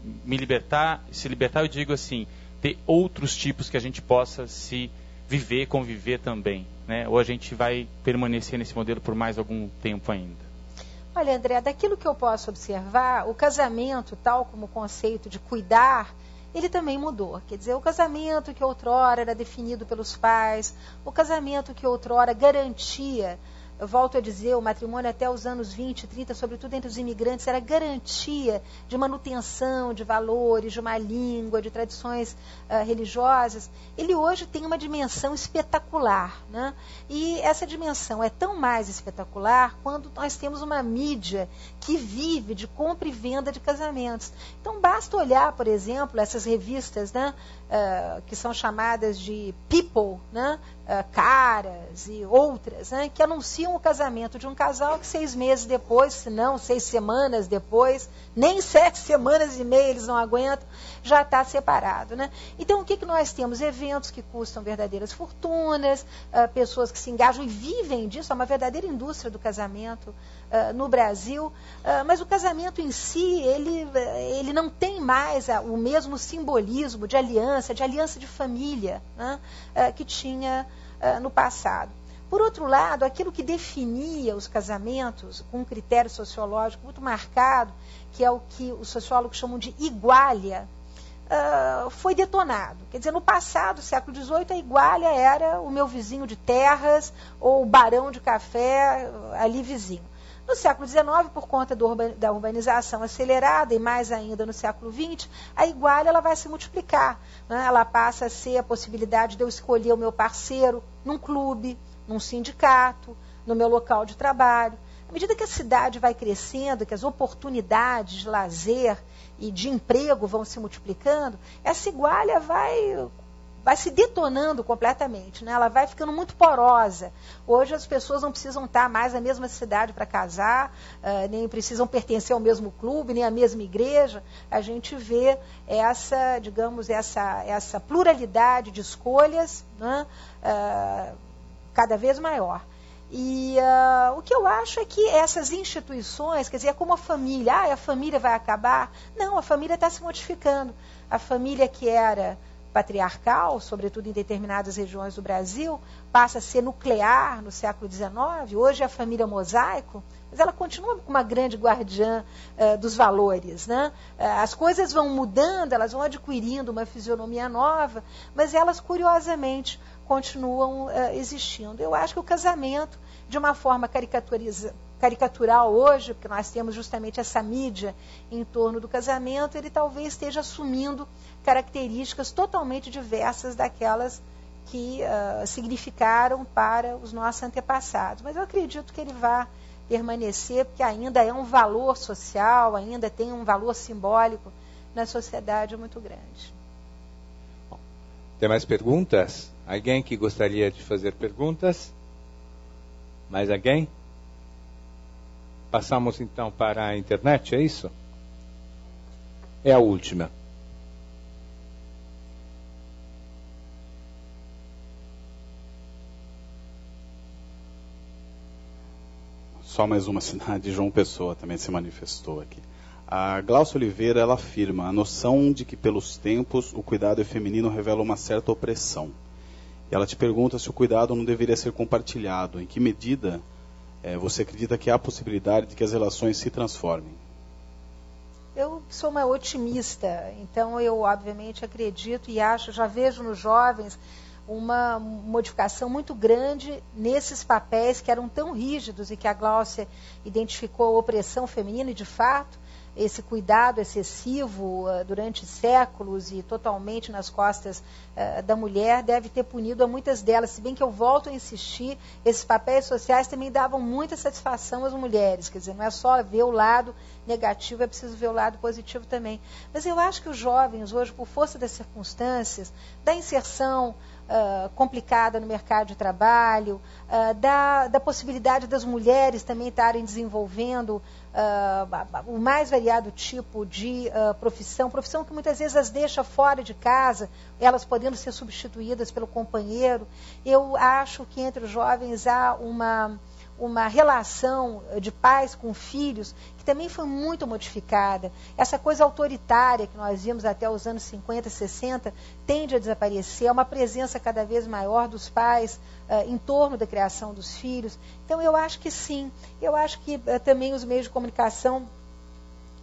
Se libertar, eu digo assim, ter outros tipos que a gente possa se viver, conviver também, né? Ou a gente vai permanecer nesse modelo por mais algum tempo ainda? Olha, André, daquilo que eu posso observar, o casamento, tal como o conceito de cuidar, ele também mudou. Quer dizer, o casamento que outrora era definido pelos pais, o casamento que outrora garantia, eu volto a dizer, o matrimônio até os anos 20, 30, sobretudo entre os imigrantes, era garantia de manutenção de valores, de uma língua, de tradições religiosas. Ele hoje tem uma dimensão espetacular, né? E essa dimensão é tão mais espetacular quando nós temos uma mídia que vive de compra e venda de casamentos. Então, basta olhar, por exemplo, essas revistas, né, que são chamadas de People, né, Caras e outras, né, que anunciam o casamento de um casal que 6 meses depois, se não 6 semanas depois, nem 7 semanas e meia eles não aguentam, já está separado, né? Então, o que nós temos? Eventos que custam verdadeiras fortunas, pessoas que se engajam e vivem disso, é uma verdadeira indústria do casamento no Brasil, mas o casamento em si, ele não tem mais o mesmo simbolismo de aliança de família, né, que tinha no passado. Por outro lado, aquilo que definia os casamentos com um critério sociológico muito marcado, que é o que os sociólogos chamam de igualia, foi detonado. Quer dizer, no passado, século XVIII, a igualia era o meu vizinho de terras ou o barão de café ali vizinho. No século XIX, por conta da urbanização acelerada e mais ainda no século XX, a igualia ela vai se multiplicar, né? Ela passa a ser a possibilidade de eu escolher o meu parceiro num clube, num sindicato, no meu local de trabalho. À medida que a cidade vai crescendo, que as oportunidades de lazer e de emprego vão se multiplicando, essa igualia vai se detonando completamente, né? Ela vai ficando muito porosa. Hoje as pessoas não precisam estar mais na mesma cidade para casar, nem precisam pertencer ao mesmo clube, nem à mesma igreja. A gente vê essa, digamos, essa pluralidade de escolhas, né? Cada vez maior. E o que eu acho é que essas instituições, quer dizer, é como a família vai acabar. Não, a família está se modificando. A família que era patriarcal, sobretudo em determinadas regiões do Brasil, passa a ser nuclear no século XIX. Hoje é a família mosaico, mas ela continua uma grande guardiã dos valores, né? As coisas vão mudando, elas vão adquirindo uma fisionomia nova, mas elas, curiosamente, continuam existindo. Eu acho que o casamento, de uma forma caricatural hoje, porque nós temos justamente essa mídia em torno do casamento, ele talvez esteja assumindo características totalmente diversas daquelas que significaram para os nossos antepassados. Mas eu acredito que ele vai permanecer, porque ainda é um valor social, ainda tem um valor simbólico na sociedade muito grande. Bom, tem mais perguntas? Alguém que gostaria de fazer perguntas? Mais alguém? Passamos então para a internet, é isso? É a última. Só mais uma cidade, João Pessoa também se manifestou aqui. A Glaucia Oliveira, ela afirma a noção de que pelos tempos o cuidado feminino revela uma certa opressão. E ela te pergunta se o cuidado não deveria ser compartilhado. Em que medida você acredita que há a possibilidade de que as relações se transformem? Eu sou uma otimista, então eu obviamente acredito e acho, já vejo nos jovens uma modificação muito grande nesses papéis que eram tão rígidos e que a Glaucia identificou a opressão feminina, e de fato esse cuidado excessivo durante séculos e totalmente nas costas da mulher deve ter punido a muitas delas, se bem que eu volto a insistir, esses papéis sociais também davam muita satisfação às mulheres, quer dizer, não é só ver o lado negativo, é preciso ver o lado positivo também. Mas eu acho que os jovens hoje, por força das circunstâncias, da inserção complicada no mercado de trabalho, da possibilidade das mulheres também estarem desenvolvendo o mais variado tipo de profissão que muitas vezes as deixa fora de casa, elas podendo ser substituídas pelo companheiro. Eu acho que entre os jovens há uma relação de pais com filhos que também foi muito modificada. Essa coisa autoritária que nós vimos até os anos 50, 60, tende a desaparecer. Há uma presença cada vez maior dos pais em torno da criação dos filhos. Então eu acho que sim. Eu acho que também os meios de comunicação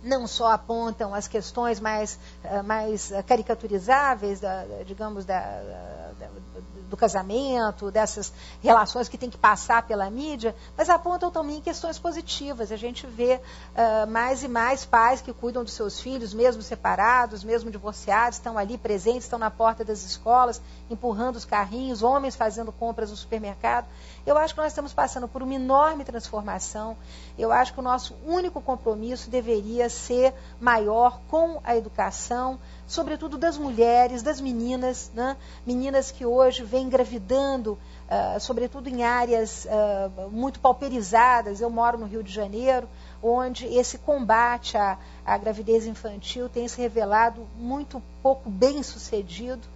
não só apontam as questões mais caricaturizáveis, do casamento, dessas relações que tem que passar pela mídia, mas apontam também questões positivas. A gente vê mais e mais pais que cuidam dos seus filhos, mesmo separados, mesmo divorciados, estão ali presentes, estão na porta das escolas, empurrando os carrinhos, homens fazendo compras no supermercado. Eu acho que nós estamos passando por uma enorme transformação. Eu acho que o nosso único compromisso deveria ser maior com a educação, sobretudo das mulheres, das meninas, né? Meninas que hoje vêm engravidando, sobretudo em áreas muito pauperizadas. Eu moro no Rio de Janeiro, onde esse combate à gravidez infantil tem se revelado muito pouco bem sucedido.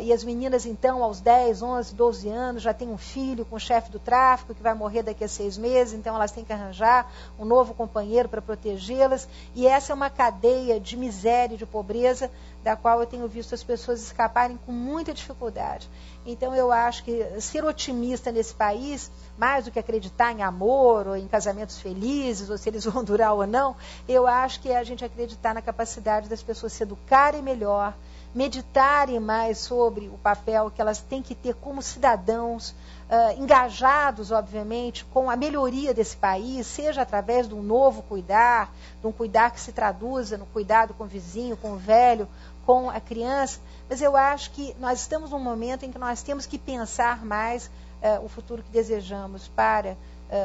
E as meninas, então, aos 10, 11, 12 anos, já têm um filho com o chefe do tráfico que vai morrer daqui a 6 meses, então elas têm que arranjar um novo companheiro para protegê-las. E essa é uma cadeia de miséria e de pobreza da qual eu tenho visto as pessoas escaparem com muita dificuldade. Então eu acho que ser otimista nesse país, mais do que acreditar em amor ou em casamentos felizes, ou se eles vão durar ou não, eu acho que é a gente acreditar na capacidade das pessoas se educarem melhor, meditarem mais sobre o papel que elas têm que ter como cidadãos, engajados, obviamente, com a melhoria desse país, seja através de um novo cuidar, de um cuidar que se traduza no cuidado com o vizinho, com o velho, com a criança. Mas eu acho que nós estamos num momento em que nós temos que pensar mais o futuro que desejamos para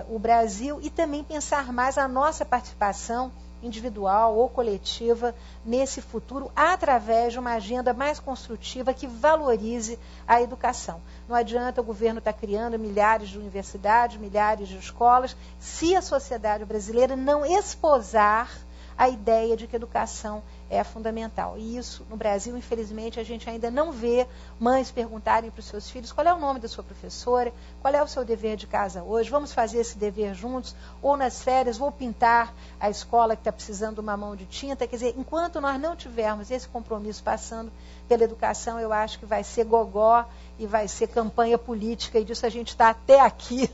o Brasil e também pensar mais a nossa participação individual ou coletiva nesse futuro através de uma agenda mais construtiva que valorize a educação. Não adianta o governo estar criando milhares de universidades, milhares de escolas, se a sociedade brasileira não esposar a ideia de que a educação é fundamental. E isso, no Brasil, infelizmente, a gente ainda não vê mães perguntarem para os seus filhos qual é o nome da sua professora, qual é o seu dever de casa hoje, vamos fazer esse dever juntos, ou nas férias, vou pintar a escola que está precisando de uma mão de tinta. Quer dizer, enquanto nós não tivermos esse compromisso passando pela educação, eu acho que vai ser gogó e vai ser campanha política, e disso a gente está até aqui,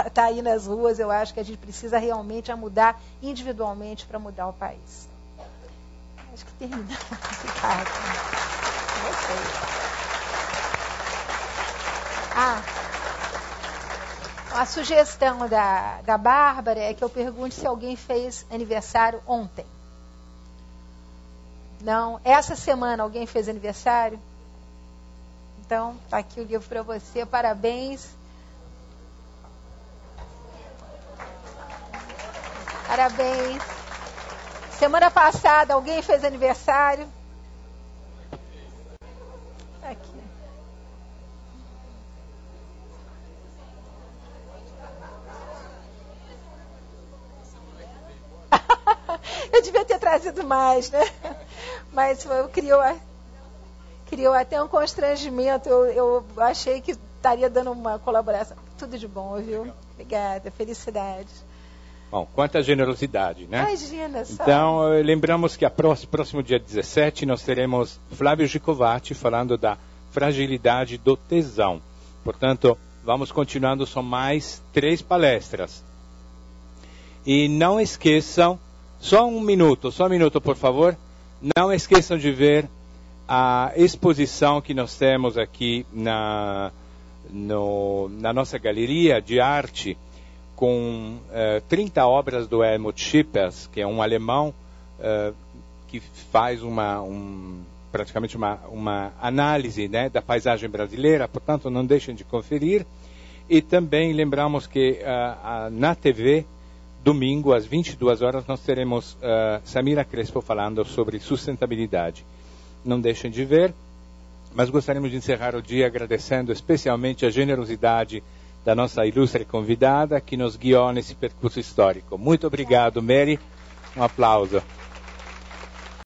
está aí nas ruas. Eu acho que a gente precisa realmente mudar individualmente para mudar o país. Acho que terminamos esse caso. A sugestão da Bárbara é que eu pergunte se alguém fez aniversário ontem. Não? Essa semana alguém fez aniversário? Então, está aqui o livro para você. Parabéns. Parabéns. Semana passada, alguém fez aniversário? Aqui. Eu devia ter trazido mais, né? Mas criou até um constrangimento. Eu achei que estaria dando uma colaboração. Tudo de bom, viu? Obrigada, felicidades. Bom, quanta generosidade, né? Imagina só. Então, lembramos que próximo dia 17 nós teremos Flávio Gicovati falando da fragilidade do tesão. Portanto, vamos continuando, são mais 3 palestras. E não esqueçam, só um minuto, por favor. Não esqueçam de ver a exposição que nós temos aqui na nossa galeria de arte, com 30 obras do Helmut Schippers, que é um alemão que faz praticamente uma análise, né, da paisagem brasileira. Portanto, não deixem de conferir. E também lembramos que na TV, domingo, às 22 horas, nós teremos Samira Crespo falando sobre sustentabilidade. Não deixem de ver, mas gostaríamos de encerrar o dia agradecendo especialmente a generosidade da nossa ilustre convidada que nos guiou nesse percurso histórico. Muito obrigado, Mary. Um aplauso.